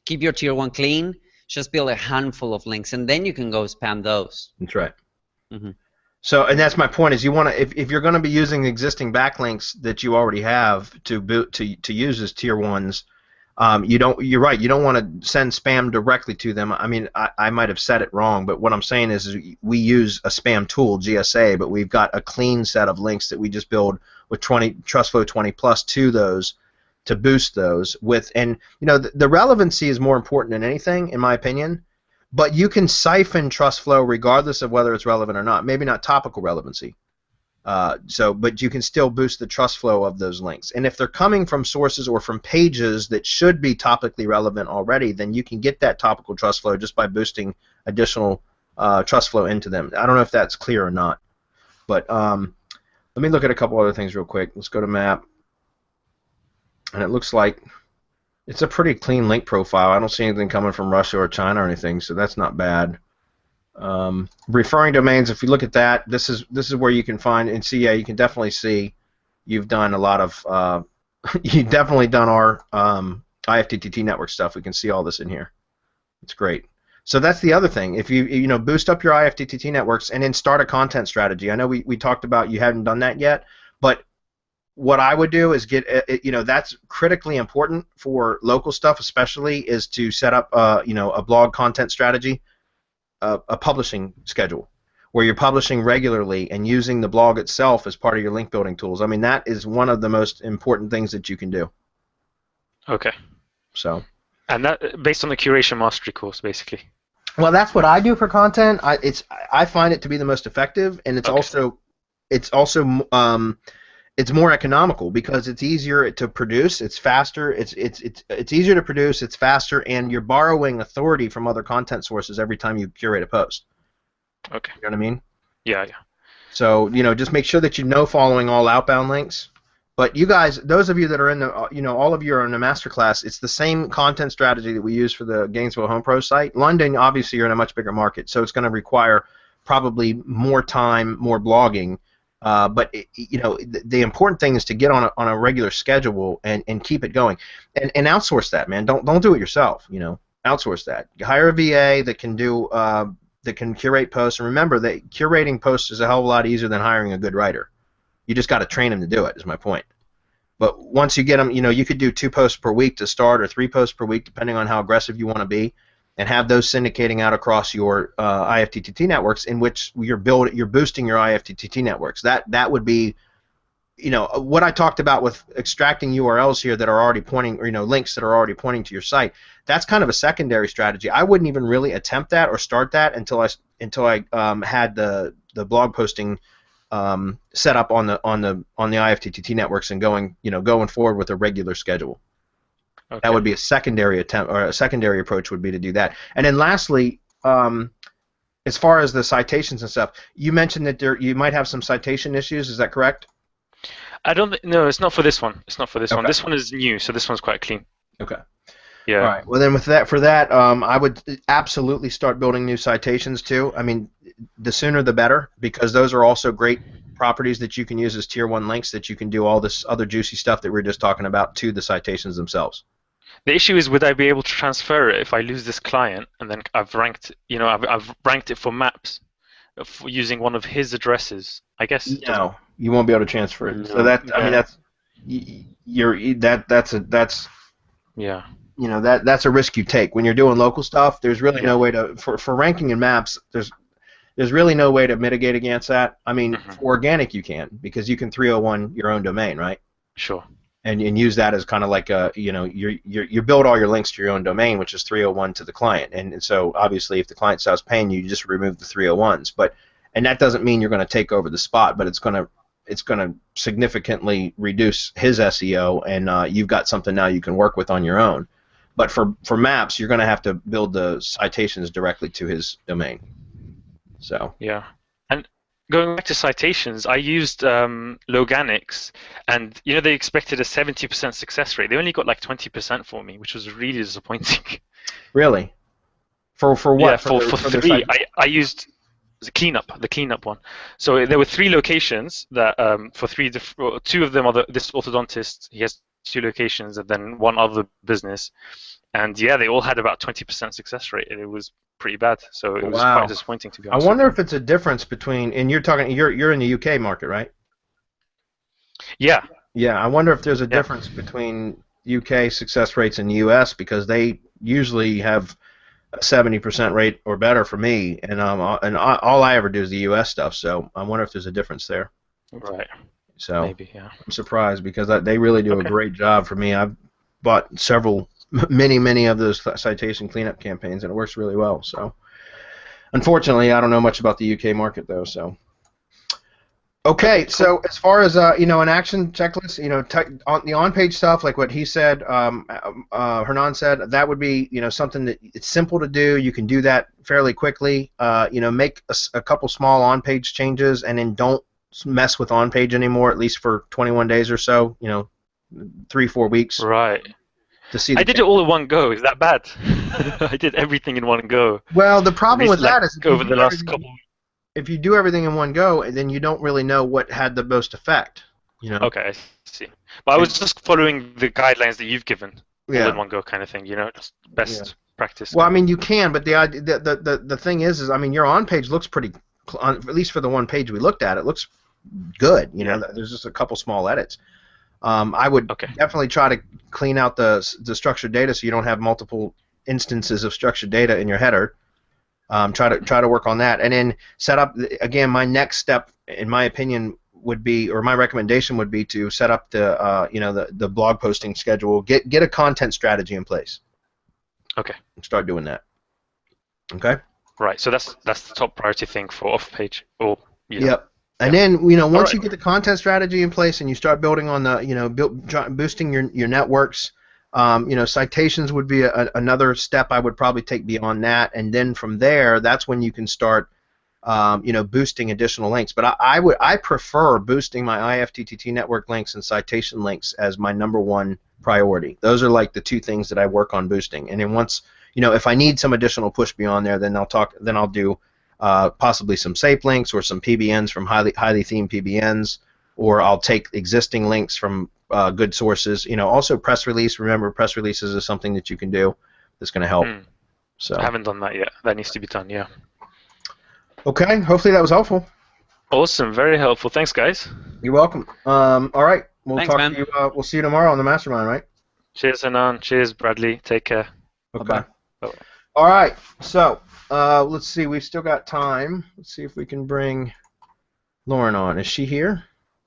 [SPEAKER 2] keep your tier 1 clean. Just build a handful of links, and then you can go spam those.
[SPEAKER 1] That's right. So, and that's my point, is you want to, if you're going to be using existing backlinks that you already have to use as tier 1s, You're right. You don't want to send spam directly to them. I mean, I might have said it wrong, but what I'm saying is we use a spam tool, GSA, but we've got a clean set of links that we just build with TrustFlow 20 plus to those to boost those with. And the relevancy is more important than anything, in my opinion. But you can siphon TrustFlow regardless of whether it's relevant or not. Maybe not topical relevancy. But you can still boost the trust flow of those links. And if they're coming from sources or from pages that should be topically relevant already, then you can get that topical trust flow just by boosting additional trust flow into them. I don't know if that's clear or not. But let me look at a couple other things real quick. Let's go to map. And it looks like it's a pretty clean link profile. I don't see anything coming from Russia or China or anything, so that's not bad. Referring domains, if you look at that, this is where you can find and see. Yeah, you can definitely see you've done a lot of you've definitely done our IFTTT network stuff. We can see all this in here. It's great. So that's the other thing. If you boost up your IFTTT networks and then start a content strategy. I know we talked about you haven't done that yet, but what I would do is get that's critically important for local stuff, especially is to set up a blog content strategy. A publishing schedule where you're publishing regularly and using the blog itself as part of your link building tools. I mean, that is one of the most important things that you can do.
[SPEAKER 3] Okay.
[SPEAKER 1] So.
[SPEAKER 3] And that based on the curation mastery course, basically.
[SPEAKER 1] Well, that's what I do for content. I find it to be the most effective, and it's also it's more economical because it's easier to produce, it's faster, it's easier to produce, it's faster, and you're borrowing authority from other content sources every time you curate a post.
[SPEAKER 3] Okay.
[SPEAKER 1] You know what I mean?
[SPEAKER 3] Yeah.
[SPEAKER 1] So, just make sure that following all outbound links. But you guys, those of you that are in the, all of you are in the masterclass, it's the same content strategy that we use for the Gainesville Home Pro site. London, obviously, you're in a much bigger market, so it's going to require probably more time, more blogging. But the important thing is to get on a regular schedule and keep it going, and outsource that, man. Don't do it yourself. Outsource that. Hire a VA that can do that can curate posts. And remember that curating posts is a hell of a lot easier than hiring a good writer. You just got to train them to do it. Is my point. But once you get them, you could do 2 posts per week to start, or 3 posts per week, depending on how aggressive you want to be. And have those syndicating out across your IFTTT networks, in which you're boosting your IFTTT networks. That would be, what I talked about with extracting URLs here that are already pointing, or links that are already pointing to your site. That's kind of a secondary strategy. I wouldn't even really attempt that or start that until I had the blog posting set up on the IFTTT networks and going forward with a regular schedule. Okay. That would be a secondary attempt, or a secondary approach would be to do that. And then lastly, as far as the citations and stuff, you mentioned that you might have some citation issues. Is that correct?
[SPEAKER 3] No, it's not for this one. It's not for this one. This one is new, so this one's quite clean.
[SPEAKER 1] Okay.
[SPEAKER 3] Yeah.
[SPEAKER 1] All right. Well, then for that, I would absolutely start building new citations too. I mean, the sooner the better, because those are also great properties that you can use as tier 1 links that you can do all this other juicy stuff that we were just talking about to the citations themselves.
[SPEAKER 3] The issue is, would I be able to transfer it if I lose this client and then I've ranked it for maps using one of his addresses? I guess.
[SPEAKER 1] No, you won't be able to transfer it. No. So that's
[SPEAKER 3] yeah.
[SPEAKER 1] That's a risk you take when you're doing local stuff. There's really no way to for ranking in maps. There's really no way to mitigate against that. I mean, for organic you can, because you can 301 your own domain, right?
[SPEAKER 3] Sure.
[SPEAKER 1] And use that as kind of like you build all your links to your own domain, which is 301 to the client. And so obviously, if the client stops paying you just remove the 301s. And that doesn't mean you're going to take over the spot, but it's going to significantly reduce his SEO, and you've got something now you can work with on your own. But for maps, you're going to have to build the citations directly to his domain. So
[SPEAKER 3] yeah. And going back to citations, I used Loganics, and they expected a 70% success rate. They only got like 20% for me, which was really disappointing.
[SPEAKER 1] Really? For what?
[SPEAKER 3] Yeah, for 3. I used the cleanup one. So there were 3 locations that for 2 of them are this orthodontist. He has 2 locations, and then 1 other business. And yeah, they all had about 20% success rate, and it was pretty bad. So it was quite disappointing, to be honest.
[SPEAKER 1] I wonder if it's a difference between, and you're in the UK market, right?
[SPEAKER 3] Yeah.
[SPEAKER 1] Yeah, I wonder if there's a difference between UK success rates in the US because they usually have a 70% rate or better for me, and all I ever do is the US stuff. So I wonder if there's a difference there.
[SPEAKER 3] Right.
[SPEAKER 1] So
[SPEAKER 3] maybe, yeah.
[SPEAKER 1] I'm surprised because they really do a great job for me. I've bought many of those citation cleanup campaigns, and it works really well. So unfortunately, I don't know much about the UK market though. So. Okay, so as far as an action checklist, on the on-page stuff, like what he said, Hernan said, that would be something that it's simple to do. You can do that fairly quickly. Make a couple small on-page changes, and then don't mess with on-page anymore, at least for 21 days or so. 3-4 weeks.
[SPEAKER 3] Right.
[SPEAKER 1] To see.
[SPEAKER 3] I did it all in one go. Is that bad? I did everything in one go.
[SPEAKER 1] Well, the problem with that is
[SPEAKER 3] over the last couple.
[SPEAKER 1] If you do everything in one go, then you don't really know what had the most effect.
[SPEAKER 3] Okay, I see. But I was just following the guidelines that you've given, all in one go kind of thing. Just best practice.
[SPEAKER 1] Well, I mean, you can, but the thing is, your on page looks pretty, at least for the one page we looked at, it looks good. There's just a couple small edits. I would definitely try to clean out the structured data so you don't have multiple instances of structured data in your header. Try to work on that, and then set up again. My next step, in my opinion, would be, or my recommendation would be, to set up the blog posting schedule. Get a content strategy in place.
[SPEAKER 3] Okay.
[SPEAKER 1] Start doing that. Okay.
[SPEAKER 3] Right. So that's the top priority thing for off page.
[SPEAKER 1] Yep. And then once you get the content strategy in place and you start building on the boosting your networks. Citations would be another step I would probably take beyond that, and then from there, that's when you can start, boosting additional links. But I prefer boosting my IFTTT network links and citation links as my #1 priority. Those are like the two things that I work on boosting. And then once, if I need some additional push beyond there, then I'll do possibly some SAPE links or some PBNs from highly themed PBNs, or I'll take existing links from good sources. Also press release. Remember, press releases is something that you can do that's going to help. So
[SPEAKER 3] I haven't done that yet. That needs to be done. Yeah.
[SPEAKER 1] Okay. Hopefully that was helpful.
[SPEAKER 3] Awesome. Very helpful. Thanks, guys.
[SPEAKER 1] You're welcome. All right. We'll talk
[SPEAKER 2] man.
[SPEAKER 1] to you. We'll see you tomorrow on the mastermind, right?
[SPEAKER 3] Cheers, Hanan. Cheers, Bradley. Take care.
[SPEAKER 1] Okay.
[SPEAKER 3] Bye-bye. Bye-bye.
[SPEAKER 1] All right. So let's see. We've still got time. Let's see if we can bring Lauren on. Is she here?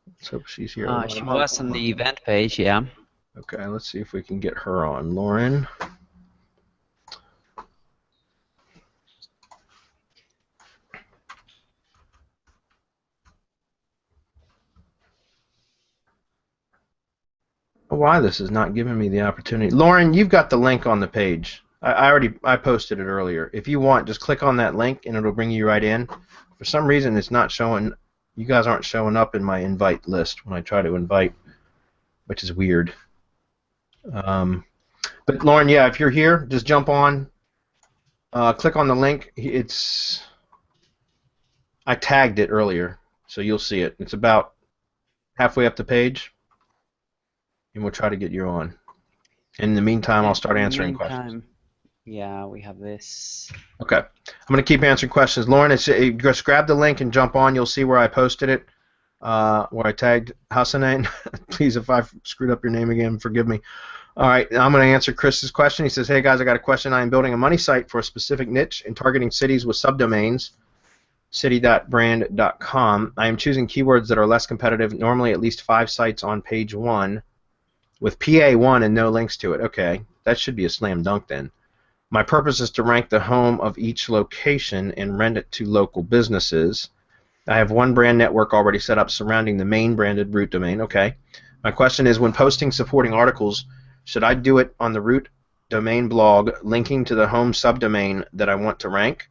[SPEAKER 1] Let's hope she's here.
[SPEAKER 2] She was on the event page, yeah.
[SPEAKER 1] Okay, let's see if we can get her on. Lauren. Why this is not giving me the opportunity. Lauren, you've got the link on the page. I posted it earlier. If you want, just click on that link and it'll bring you right in. For some reason, it's not showing. You guys aren't showing up in my invite list when I try to invite, which is weird. But Lauren, yeah, if you're here, just jump on. Click on the link. I tagged it earlier, so you'll see it. It's about halfway up the page, and we'll try to get you on. In the meantime, I'll start answering questions.
[SPEAKER 2] Yeah, we have this.
[SPEAKER 1] Okay. I'm going to keep answering questions. Lauren, just grab the link and jump on. You'll see where I posted it, where I tagged Hassanin. Please, if I've screwed up your name again, forgive me. All right, I'm going to answer Chris's question. He says, hey, guys, I got a question. I am building a money site for a specific niche and targeting cities with subdomains, city.brand.com. I am choosing keywords that are less competitive, normally at least 5 sites on page 1, with PA1 and no links to it. Okay, that should be a slam dunk then. My purpose is to rank the home of each location and rent it to local businesses. I have one brand network already set up surrounding the main branded root domain. Okay. My question is, when posting supporting articles, should I do it on the root domain blog linking to the home subdomain that I want to rank?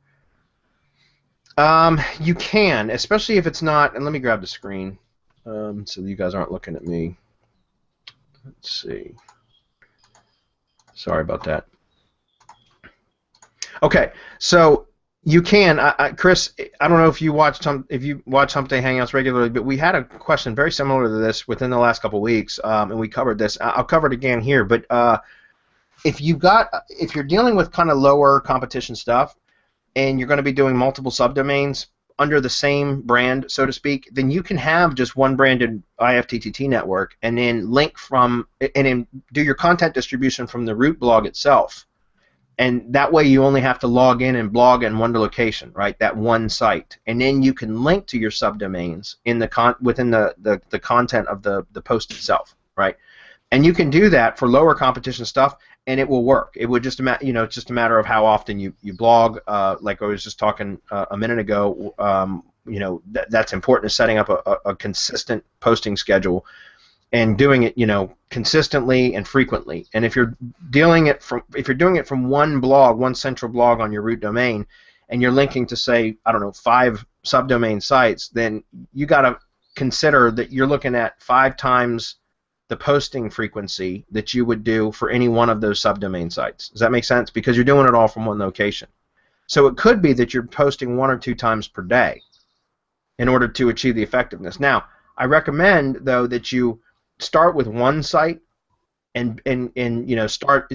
[SPEAKER 1] You can, especially if it's not, and let me grab the screen so you guys aren't looking at me. Let's see. Sorry about that. Okay, so you can, Chris. I don't know if you watch Hump Day Hangouts regularly, but we had a question very similar to this within the last couple of weeks, and we covered this. I'll cover it again here. But if you're dealing with kind of lower competition stuff, and you're going to be doing multiple subdomains, under the same brand, so to speak, then you can have just one branded IFTTT network and then link from and then do your content distribution from the root blog itself. And that way you only have to log in and blog in one location, right? That one site. And then you can link to your subdomains in the within the content of the post itself, right? And you can do that for lower competition stuff, and it will work. It would just it's just a matter of how often you blog. Like I was just talking a minute ago, that's important, is setting up a consistent posting schedule and doing it, consistently and frequently. And if you're doing it from one blog, one central blog on your root domain, and you're linking to, say, I don't know, 5 subdomain sites, then you got to consider that you're looking at 5 times the posting frequency that you would do for any one of those subdomain sites. Does that make sense? Because you're doing it all from one location. So it could be that you're posting 1 or 2 times per day in order to achieve the effectiveness. Now, I recommend, though, that you start with one site and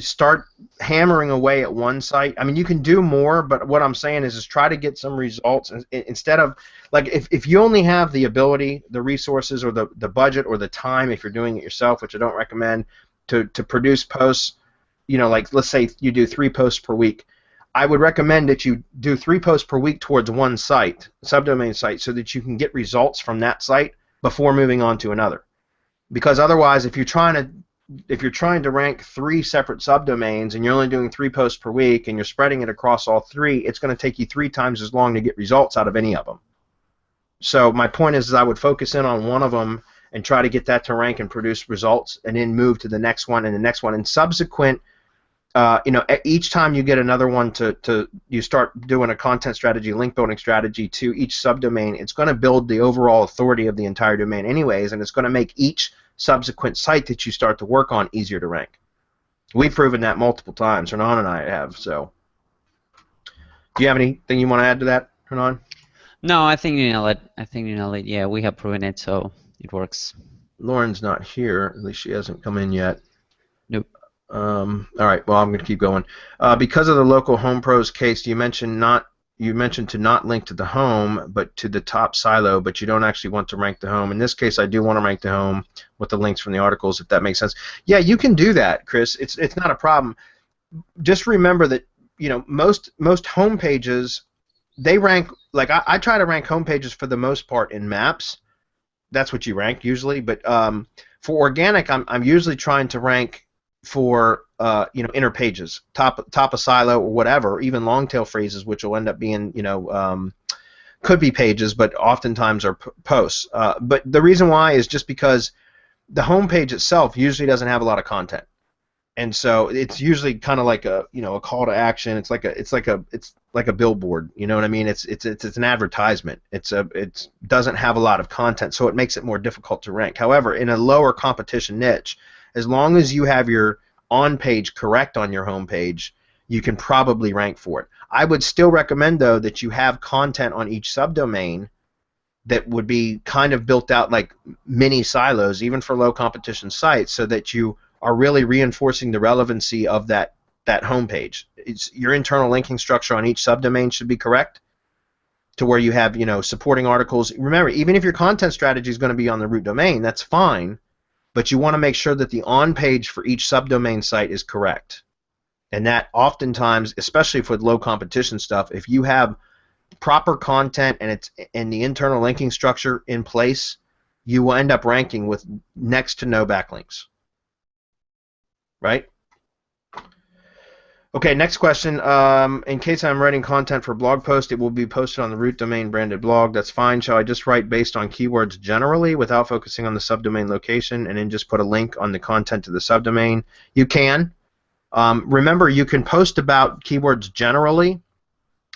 [SPEAKER 1] start hammering away at one site. I mean, you can do more, but what I'm saying is try to get some results instead of, like, if you only have the ability, the resources, or the budget, or the time, if you're doing it yourself, which I don't recommend, to produce posts, like, let's say you do 3 posts per week. I would recommend that you do 3 posts per week towards one site, subdomain site, so that you can get results from that site before moving on to another. Because otherwise, if you're trying to rank 3 separate subdomains and you're only doing 3 posts per week and you're spreading it across all 3, it's going to take you 3 times as long to get results out of any of them. So my point is I would focus in on one of them and try to get that to rank and produce results, and then move to the next one and the next one. And subsequent, each time you get another one you start doing a content strategy, link building strategy to each subdomain, it's going to build the overall authority of the entire domain anyways, and it's going to make each subsequent site that you start to work on easier to rank. We've proven that multiple times. Hernan and I have. So, do you have anything you want to add to that, Hernan?
[SPEAKER 2] No, I think you nailed it. Yeah, we have proven it, so it works.
[SPEAKER 1] Lauren's not here. At least she hasn't come in yet.
[SPEAKER 2] Nope.
[SPEAKER 1] All right. Well, I'm going to keep going. Because of the local home pros case, you mentioned to not link to the home, but to the top silo, but you don't actually want to rank the home. In this case, I do want to rank the home with the links from the articles, if that makes sense. Yeah, you can do that, Chris. It's not a problem. Just remember that most home pages, they rank, like I try to rank home pages for the most part in maps. That's what you rank usually. But for organic, I'm usually trying to rank for inner pages, top of silo or whatever, even long tail phrases, which will end up being could be pages, but oftentimes are posts. But the reason why is just because the home page itself usually doesn't have a lot of content, and so it's usually kind of like a call to action. It's like a billboard. You know what I mean? It's an advertisement. It doesn't have a lot of content, so it makes it more difficult to rank. However, in a lower competition niche, as long as you have your on-page correct on your home page, you can probably rank for it. I would still recommend, though, that you have content on each subdomain that would be kind of built out like mini silos, even for low competition sites, so that you are really reinforcing the relevancy of that home page. Your internal linking structure on each subdomain should be correct to where you have supporting articles. Remember, even if your content strategy is going to be on the root domain, that's fine. But you want to make sure that the on-page for each subdomain site is correct. And that oftentimes, especially for low competition stuff, if you have proper content and the internal linking structure in place, you will end up ranking with next to no backlinks. Right? Okay, next question. In case I'm writing content for blog post, it will be posted on the root domain branded blog. That's fine. Shall I just write based on keywords generally without focusing on the subdomain location and then just put a link on the content to the subdomain? You can. Remember, you can post about keywords generally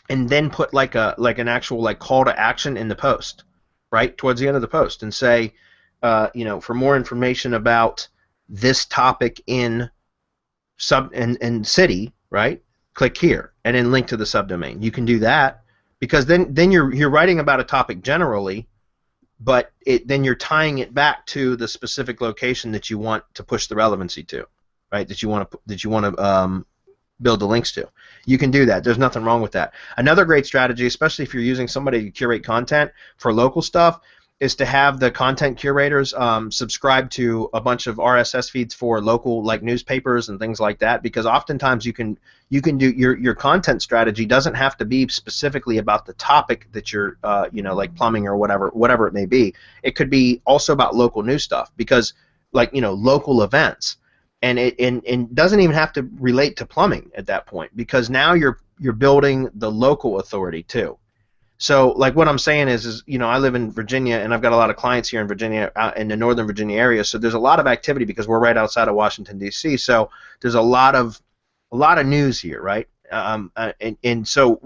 [SPEAKER 1] and then put like an actual call to action in the post, right, towards the end of the post, and say, for more information about this topic in city, right? Click here, and then link to the subdomain. You can do that because then you're writing about a topic generally, but then you're tying it back to the specific location that you want to push the relevancy to, right? That you want to build the links to. You can do that. There's nothing wrong with that. Another great strategy, especially if you're using somebody to curate content for local stuff, is to have the content curators subscribe to a bunch of RSS feeds for local, like newspapers and things like that, because oftentimes you can do your content strategy doesn't have to be specifically about the topic that you're like plumbing or whatever it may be. It could be also about local news stuff, because like local events, and it doesn't even have to relate to plumbing at that point, because now you're building the local authority too. So, like, what I'm saying is I live in Virginia, and I've got a lot of clients here in Virginia, in the Northern Virginia area. So there's a lot of activity because we're right outside of Washington D.C. So there's a lot of news here, right? And so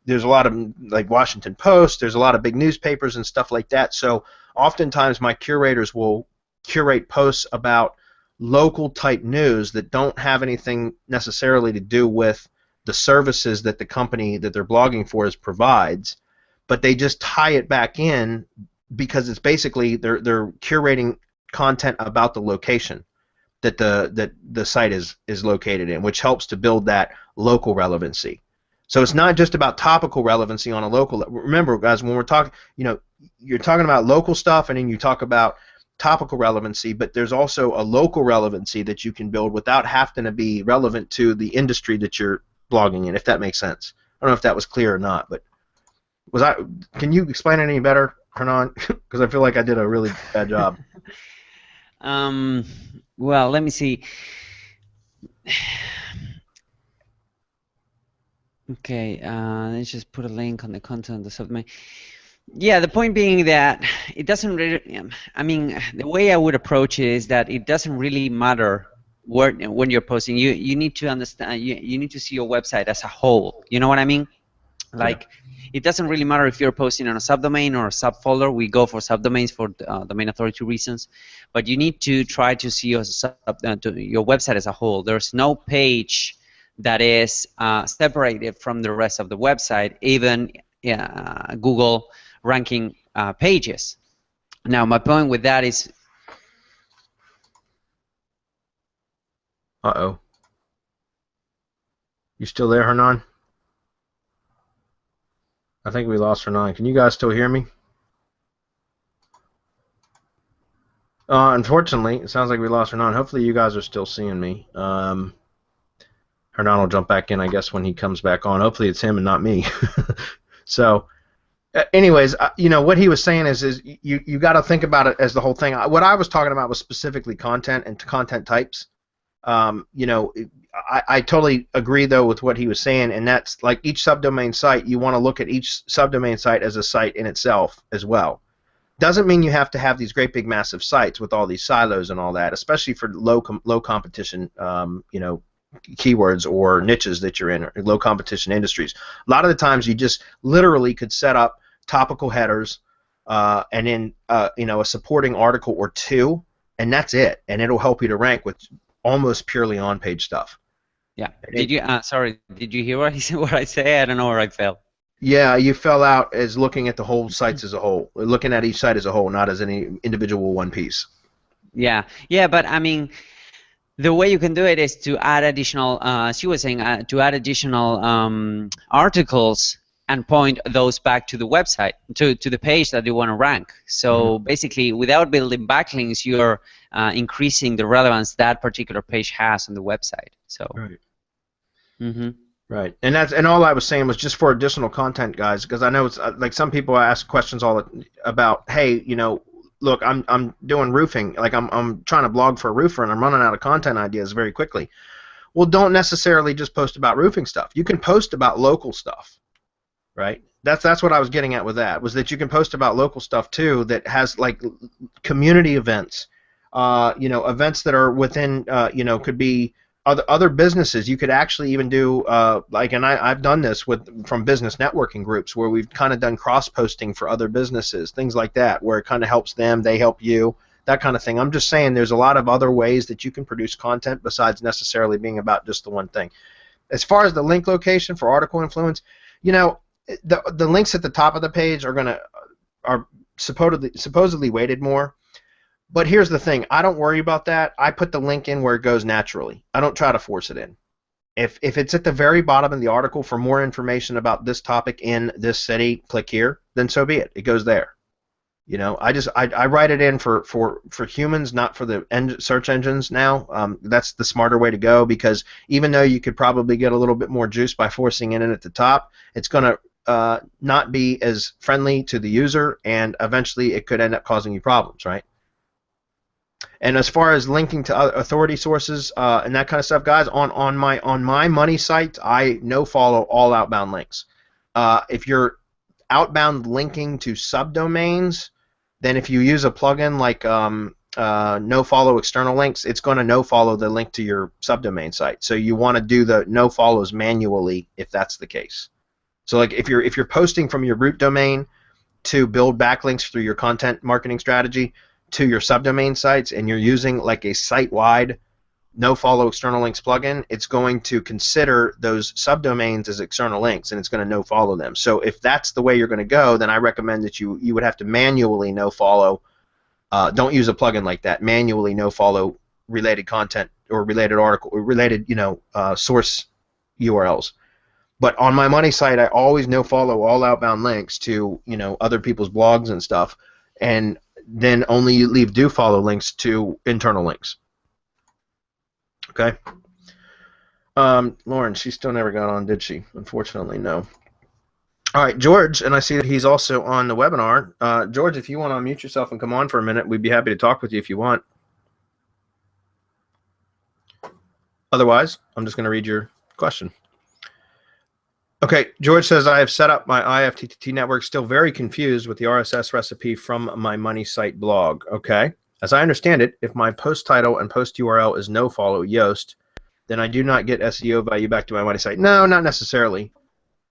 [SPEAKER 1] there's a lot of like Washington Post. There's a lot of big newspapers and stuff like that. So oftentimes my curators will curate posts about local type news that don't have anything necessarily to do with the services that the company that they're blogging for provides, but they just tie it back in because it's basically they're curating content about the location that the site is located in, which helps to build that local relevancy. So it's not just about topical relevancy on a local. Remember, guys, when we're talking, you're talking about local stuff, and then you talk about topical relevancy, but there's also a local relevancy that you can build without having to be relevant to the industry that you're blogging in, if that makes sense. I don't know if that was clear or not, but can you explain it any better, Hernan? Because I feel like I did a really bad job.
[SPEAKER 2] Well, let me see. Okay, let's just put a link on the content of the subdomain. Yeah, the point being that it doesn't really, I mean, the way I would approach it is that it doesn't really matter when you're posting. You need to understand, you need to see your website as a whole. You know what I mean? Like, it doesn't really matter if you're posting on a subdomain or a subfolder. We go for subdomains for domain authority reasons, but you need to try to see your website as a whole. There's no page that is separated from the rest of the website, even Google ranking pages. Now, my point with that is...
[SPEAKER 1] Uh-oh. You still there, Hernan? I think we lost Hernan. Can you guys still hear me? Unfortunately, it sounds like we lost Hernan. Hopefully you guys are still seeing me. Hernan will jump back in, I guess, when he comes back on. Hopefully it's him and not me. So, anyways, what he was saying is you got to think about it as the whole thing. What I was talking about was specifically content and content types. I totally agree, though, with what he was saying, and that's like each subdomain site, you want to look at each subdomain site as a site in itself as well. Doesn't mean you have to have these great big massive sites with all these silos and all that, especially for low competition keywords or niches that you're in, or low competition industries. A lot of the times you just literally could set up topical headers and then a supporting article or two, and that's it, and it'll help you to rank with almost purely on-page stuff.
[SPEAKER 2] Yeah. Did you? Sorry. Did you hear what he said? What I say? I don't know where I fell.
[SPEAKER 1] Yeah, you fell out as looking at the whole sites as a whole, looking at each site as a whole, not as any individual one piece.
[SPEAKER 2] Yeah. Yeah, but I mean, the way you can do it is to add additional, as you were saying, to add additional articles and point those back to the website, to the page that you want to rank. So basically, without building backlinks, you're increasing the relevance that particular page has on the website. So.
[SPEAKER 1] Right. Right, and all I was saying was just for additional content, guys, because I know it's like some people ask questions about, hey, look, I'm doing roofing, like I'm trying to blog for a roofer, and I'm running out of content ideas very quickly. Well, don't necessarily just post about roofing stuff. You can post about local stuff, right? That's what I was getting at with that, was that you can post about local stuff too that has like community events, events that are within, could be other businesses. You could actually even do and I've done this from business networking groups where we've kind of done cross-posting for other businesses, things like that, where it kind of helps them, they help you, that kind of thing. I'm just saying there's a lot of other ways that you can produce content besides necessarily being about just the one thing. As far as the link location for article influence, the links at the top of the page are supposedly weighted more. But here's the thing, I don't worry about that. I put the link in where it goes naturally. I don't try to force it in. If it's at the very bottom of the article, for more information about this topic in this city, click here, then so be it. It goes there. You know, I write it in for humans, not for the search engines now. That's the smarter way to go, because even though you could probably get a little bit more juice by forcing it in at the top, it's going to not be as friendly to the user, and eventually it could end up causing you problems, right? And as far as linking to other authority sources and that kind of stuff, guys, on my money site, I no follow all outbound links. If you're outbound linking to subdomains, then if you use a plugin like no follow external links, it's going to no follow the link to your subdomain site. So you want to do the no follows manually if that's the case. So like if you're posting from your root domain to build backlinks through your content marketing strategy to your subdomain sites, and you're using like a site-wide no follow external links plugin, it's going to consider those subdomains as external links, and it's going to no follow them. So if that's the way you're going to go, then I recommend that you would have to manually no follow. Don't use a plugin like that. Manually no follow related content or related article or related source URLs. But on my money site, I always no follow all outbound links to other people's blogs and stuff, and then only leave do follow links to internal links. Okay. Lauren, she still never got on, did she? Unfortunately, no. All right, George, and I see that he's also on the webinar. George, if you want to unmute yourself and come on for a minute, we'd be happy to talk with you if you want. Otherwise, I'm just going to read your question. Okay, George says, I have set up my IFTTT network, still very confused with the RSS recipe from my money site blog. Okay. As I understand it, if my post title and post URL is no follow Yoast, then I do not get SEO value back to my money site. No, not necessarily.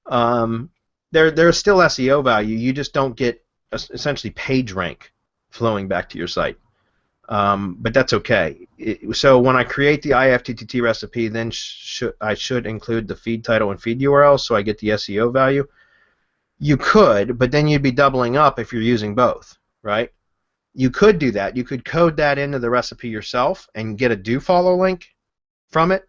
[SPEAKER 1] There's still SEO value. You just don't get essentially page rank flowing back to your site. But that's okay. So when I create the IFTTT recipe, then I should include the feed title and feed URL so I get the SEO value. You could, but then you'd be doubling up if you're using both, right? You could do that. You could code that into the recipe yourself and get a do follow link from it.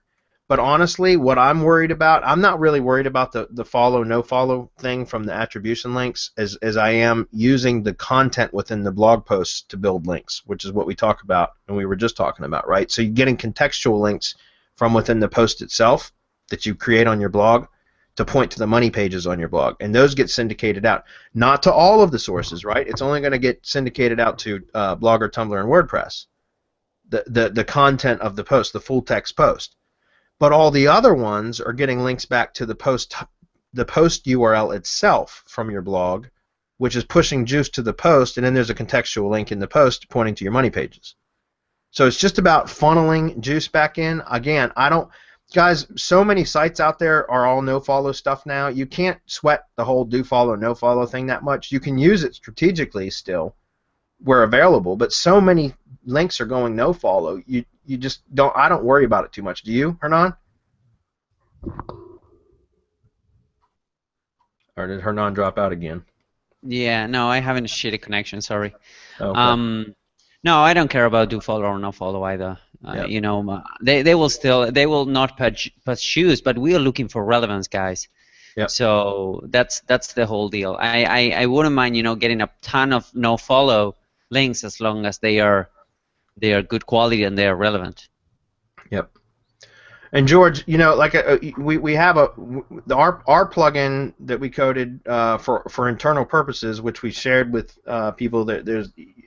[SPEAKER 1] But honestly, what I'm worried about, I'm not really worried about the follow, no follow thing from the attribution links as I am using the content within the blog posts to build links, which is what we talk about and we were just talking about, right? So you're getting contextual links from within the post itself that you create on your blog to point to the money pages on your blog, and those get syndicated out. Not to all of the sources, right? It's only going to get syndicated out to Blogger, Tumblr, and WordPress, the content of the post, the full text post. But all the other ones are getting links back to the post URL itself from your blog, which is pushing juice to the post, and then there's a contextual link in the post pointing to your money pages. So it's just about funneling juice back in. Again, guys, so many sites out there are all no-follow stuff now. You can't sweat the whole do-follow, no-follow thing that much. You can use it strategically still where available, but so many links are going no-follow. You just don't. I don't worry about it too much. Do you, Hernan? Or did Hernan drop out again?
[SPEAKER 2] Yeah, no, I have a shitty connection. Sorry.
[SPEAKER 1] Okay.
[SPEAKER 2] No, I don't care about do follow or no follow either.
[SPEAKER 1] Yep.
[SPEAKER 2] They will not pursue, but we are looking for relevance, guys.
[SPEAKER 1] Yep.
[SPEAKER 2] So that's the whole deal. I wouldn't mind getting a ton of no follow links as long as they are good quality and they are relevant.
[SPEAKER 1] Yep. And George, like we have our plugin that we coded for internal purposes, which we shared with people.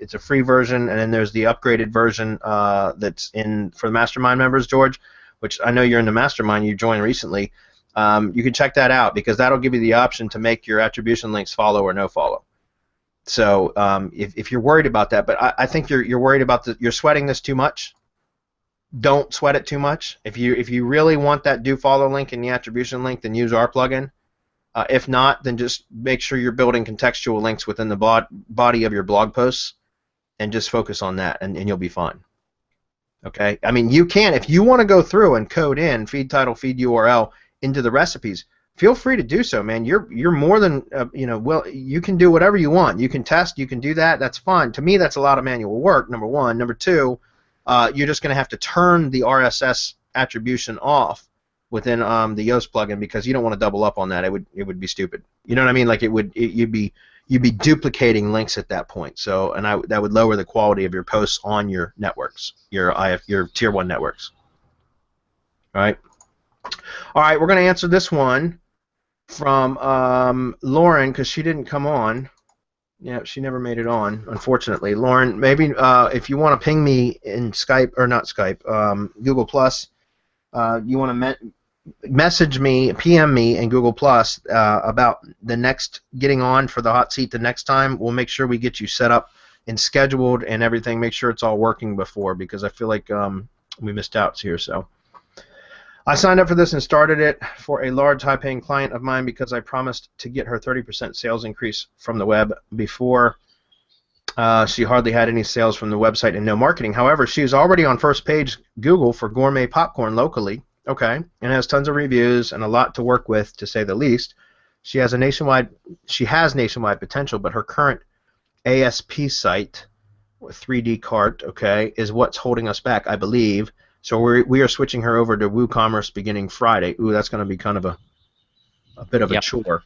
[SPEAKER 1] It's a free version, and then there's the upgraded version that's in for the Mastermind members, George, which I know you're in the Mastermind. You joined recently. You can check that out because that'll give you the option to make your attribution links follow or no follow. So if you're worried about that, but I think you're worried about you're sweating this too much. Don't sweat it too much. If you really want that do follow link and the attribution link, then use our plugin. If not, then just make sure you're building contextual links within the body of your blog posts, and just focus on that, and you'll be fine. Okay. I mean, you can, if you want to go through and code in feed title, feed URL into the recipes, feel free to do so, man. You're more than well. You can do whatever you want. You can test. You can do that. That's fine. To me, that's a lot of manual work. Number one. Number two. You're just going to have to turn the RSS attribution off within the Yoast plugin, because you don't want to double up on that. It would be stupid. You know what I mean? Like you'd be duplicating links at that point. So that would lower the quality of your posts on your networks, your tier 1 networks. All right. All right, we're going to answer this one from Lauren, because she didn't come on. Yeah, she never made it on, unfortunately. Lauren, maybe if you want to ping me in Skype, or not Skype, Google Plus, you want to message me, PM me in Google Plus about the next getting on for the hot seat the next time. We'll make sure we get you set up and scheduled and everything. Make sure it's all working before, because I feel like we missed out here. So I signed up for this and started it for a large, high-paying client of mine because I promised to get her 30% sales increase from the web before. She hardly had any sales from the website and no marketing. However, she is already on first page Google for gourmet popcorn locally, okay, and has tons of reviews and a lot to work with, to say the least. She has nationwide potential, but her current ASP site, 3D cart, okay, is what's holding us back, I believe. So we are switching her over to WooCommerce beginning Friday. Ooh, that's going to be kind of a bit of a chore.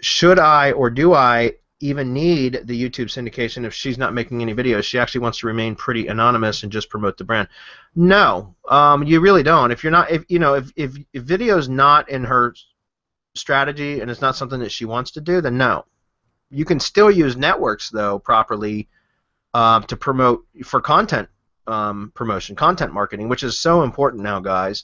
[SPEAKER 1] Should I, or do I even need the YouTube syndication if she's not making any videos? She actually wants to remain pretty anonymous and just promote the brand. No, you really don't. If you're not, if video's not in her strategy and it's not something that she wants to do, then no. You can still use networks though properly to promote for content. Promotion, content marketing, which is so important now, guys.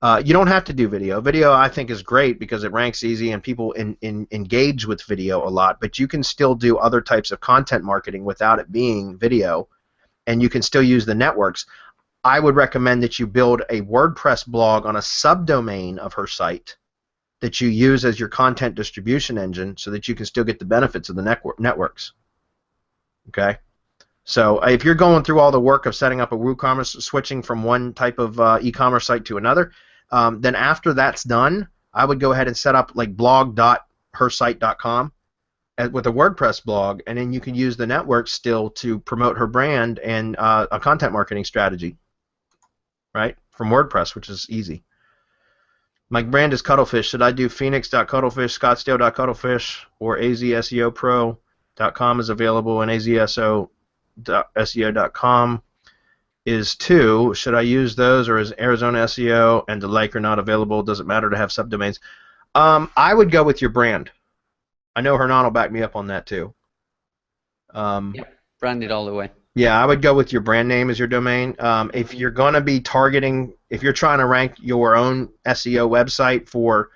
[SPEAKER 1] You don't have to do video. Video, I think, is great because it ranks easy and people engage with video a lot, but you can still do other types of content marketing without it being video, and you can still use the networks. I would recommend that you build a WordPress blog on a subdomain of her site that you use as your content distribution engine so that you can still get the benefits of the networks. Okay? So if you're going through all the work of setting up a WooCommerce, switching from one type of e-commerce site to another, then after that's done, I would go ahead and set up like blog.hersite.com with a WordPress blog, and then you can use the network still to promote her brand and a content marketing strategy, right, from WordPress, which is easy. My brand is Cuttlefish. Should I do Phoenix.cuttlefish, Scottsdale.cuttlefish, or AZSEOpro.com is available, and AZSEO.com is too. Should I use those, or is Arizona SEO and the like are not available? Does it matter to have subdomains? I would go with your brand. I know Hernan will back me up on that too.
[SPEAKER 2] Yep, brand it all the way.
[SPEAKER 1] Yeah, I would go with your brand name as your domain. If you're going to be targeting, if you're trying to rank your own SEO website for,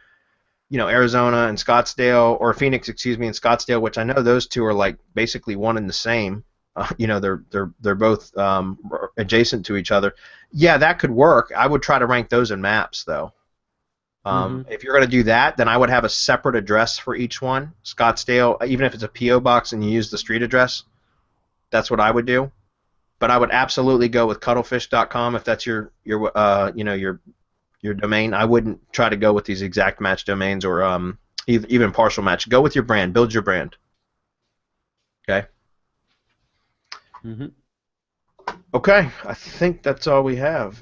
[SPEAKER 1] Arizona and Scottsdale, or Phoenix, excuse me, and Scottsdale, which I know those two are like basically one and the same. They're both adjacent to each other. Yeah, that could work. I would try to rank those in maps, though. If you're going to do that, then I would have a separate address for each one. Scottsdale, even if it's a PO box and you use the street address, that's what I would do. But I would absolutely go with cuttlefish.com if that's your domain. I wouldn't try to go with these exact match domains or even partial match. Go with your brand. Build your brand. Okay. Okay, I think that's all we have.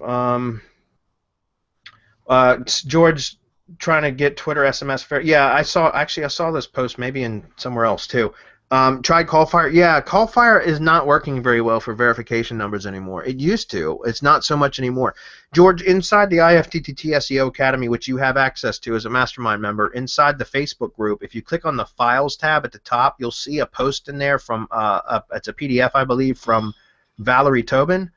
[SPEAKER 1] George trying to get Twitter SMS fair. Yeah, I saw this post maybe in somewhere else too. Tried Callfire. Yeah, Callfire is not working very well for verification numbers anymore. It used to. It's not so much anymore. George, inside the IFTTT SEO Academy, which you have access to as a mastermind member, inside the Facebook group, if you click on the Files tab at the top, you'll see a post in there from it's a PDF, I believe, from Valerie Tobin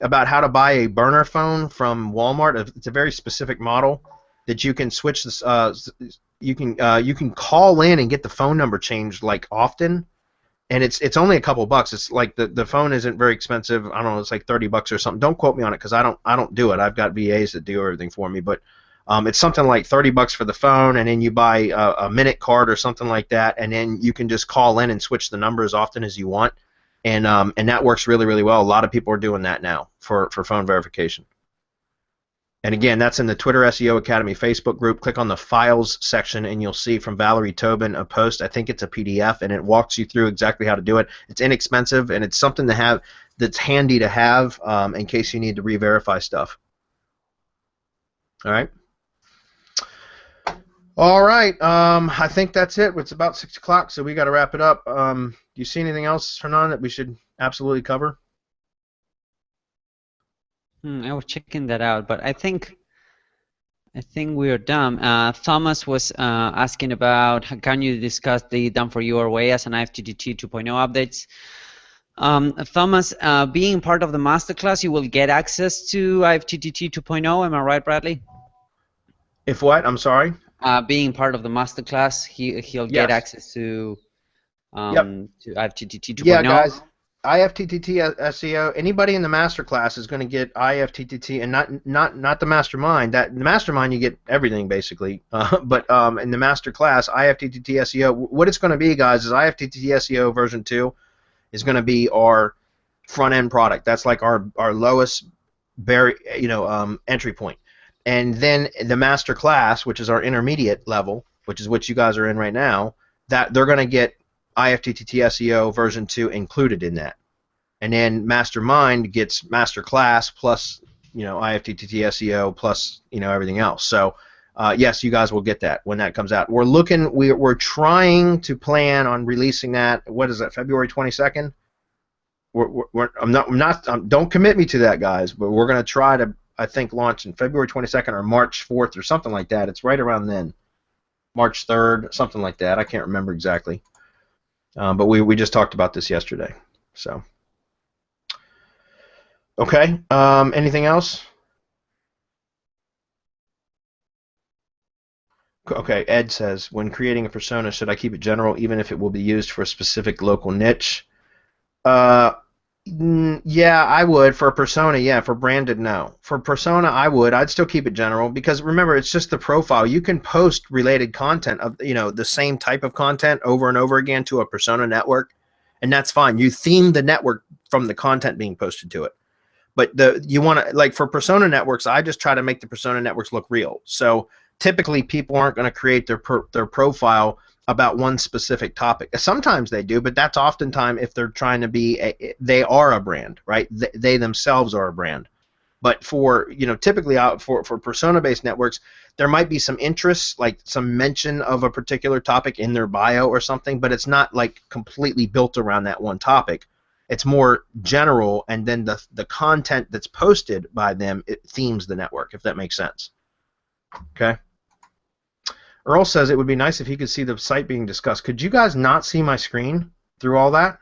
[SPEAKER 1] about how to buy a burner phone from Walmart. It's a very specific model that you can switch this. You can call in and get the phone number changed like often, and it's only a couple bucks. It's like the phone isn't very expensive. I don't know, it's like $30 or something. Don't quote me on it because I don't do it. I've got VAs that do everything for me, but it's something like $30 for the phone, and then you buy a minute card or something like that, and then you can just call in and switch the number as often as you want, and that works really, really well. A lot of people are doing that now for phone verification. And again, that's in the Twitter SEO Academy Facebook group. Click on the Files section, and you'll see from Valerie Tobin a post. I think it's a PDF, and it walks you through exactly how to do it. It's inexpensive, and it's something to have that's handy to have in case you need to re-verify stuff. All right. All right. I think that's it. It's about 6 o'clock, so we got to wrap it up. Do you see anything else, Hernan, that we should absolutely cover?
[SPEAKER 2] I was checking that out, but I think we're done. Thomas was asking about can you discuss the done for your way as an IFTTT 2.0 updates. Thomas, being part of the masterclass, you will get access to IFTTT 2.0. Am I right, Bradley?
[SPEAKER 1] If what? I'm sorry.
[SPEAKER 2] Being part of the masterclass, he'll get access to to IFTTT 2.0.
[SPEAKER 1] Yeah, guys. IFTTT SEO. Anybody in the masterclass is going to get IFTTT, and not the mastermind. The mastermind you get everything basically. But in the masterclass, IFTTT SEO. What it's going to be, guys, is IFTTT SEO version 2 is going to be our front end product. That's like our lowest entry point. And then the master class, which is our intermediate level, which is what you guys are in right now, that they're going to get IFTTT SEO version 2 included in that. And then Mastermind gets master class plus, IFTTT SEO plus, everything else. So yes, you guys will get that when that comes out. We're trying to plan on releasing that. What is that? February 22nd. Don't commit me to that, guys. But we're going to try to, I think, launch in February 22nd or March 4th or something like that. It's right around then, March 3rd, something like that. I can't remember exactly. But we just talked about this yesterday. So okay. Anything else? Okay, Ed says, when creating a persona, should I keep it general even if it will be used for a specific local niche? Yeah, I would. For a persona, yeah. For branded, no. For persona, I would. I'd still keep it general because remember, it's just the profile. You can post related content of the same type of content over and over again to a persona network, and that's fine. You theme the network from the content being posted to it. But you want to, like, for persona networks, I just try to make the persona networks look real. So typically, people aren't going to create their profile about one specific topic. Sometimes they do, but that's oftentimes if they're trying to be they are a brand, right? They themselves are a brand. But for typically for persona-based networks, there might be some interests, like some mention of a particular topic in their bio or something, but it's not like completely built around that one topic. It's more general, and then the content that's posted by them, it themes the network, if that makes sense. Okay. Earl says it would be nice if he could see the site being discussed. Could you guys not see my screen through all that?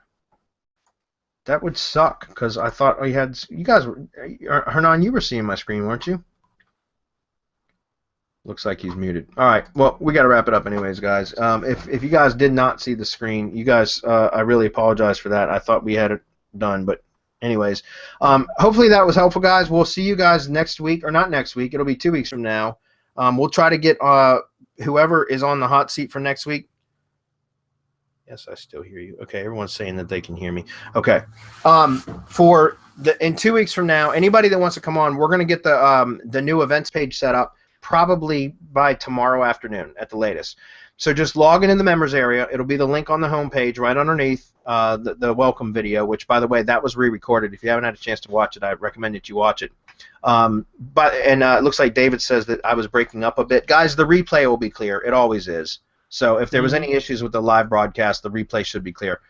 [SPEAKER 1] That would suck, because I thought you guys were, Hernan, you were seeing my screen, weren't you? Looks like he's muted. All right, well, we got to wrap it up anyways, guys. If you guys did not see the screen, you guys, I really apologize for that. I thought we had it done, but anyways, hopefully that was helpful, guys. We'll see you guys next week, or not next week. It'll be 2 weeks from now. We'll try to get whoever is on the hot seat for next week. Yes, I still hear you. Okay, everyone's saying that they can hear me. Okay. In 2 weeks from now, anybody that wants to come on, we're going to get the new events page set up probably by tomorrow afternoon at the latest. So just log in the members area. It'll be the link on the home page right underneath the welcome video, which, by the way, that was re-recorded. If you haven't had a chance to watch it, I recommend that you watch it. It looks like David says that I was breaking up a bit. Guys, the replay will be clear. It always is. So if there was any issues with the live broadcast, the replay should be clear.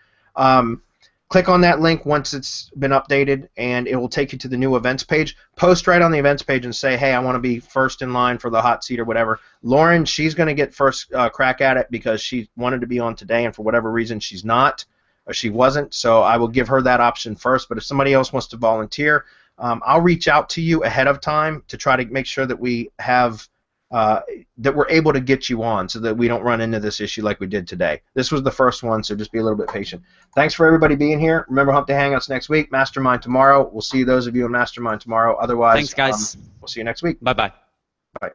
[SPEAKER 1] Click on that link once it's been updated, and it will take you to the new events page. Post right on the events page and say, hey, I want to be first in line for the hot seat or whatever. Lauren, she's going to get first crack at it because she wanted to be on today, and for whatever reason she's not, or she wasn't. So I will give her that option first. But if somebody else wants to volunteer, I'll reach out to you ahead of time to try to make sure that we have that we're able to get you on so that we don't run into this issue like we did today. This was the first one, so just be a little bit patient. Thanks for everybody being here. Remember, Hump Day Hangouts next week, Mastermind tomorrow. We'll see those of you in Mastermind tomorrow. Otherwise,
[SPEAKER 2] thanks, guys.
[SPEAKER 1] We'll see you next week.
[SPEAKER 2] Bye-bye.
[SPEAKER 1] Bye.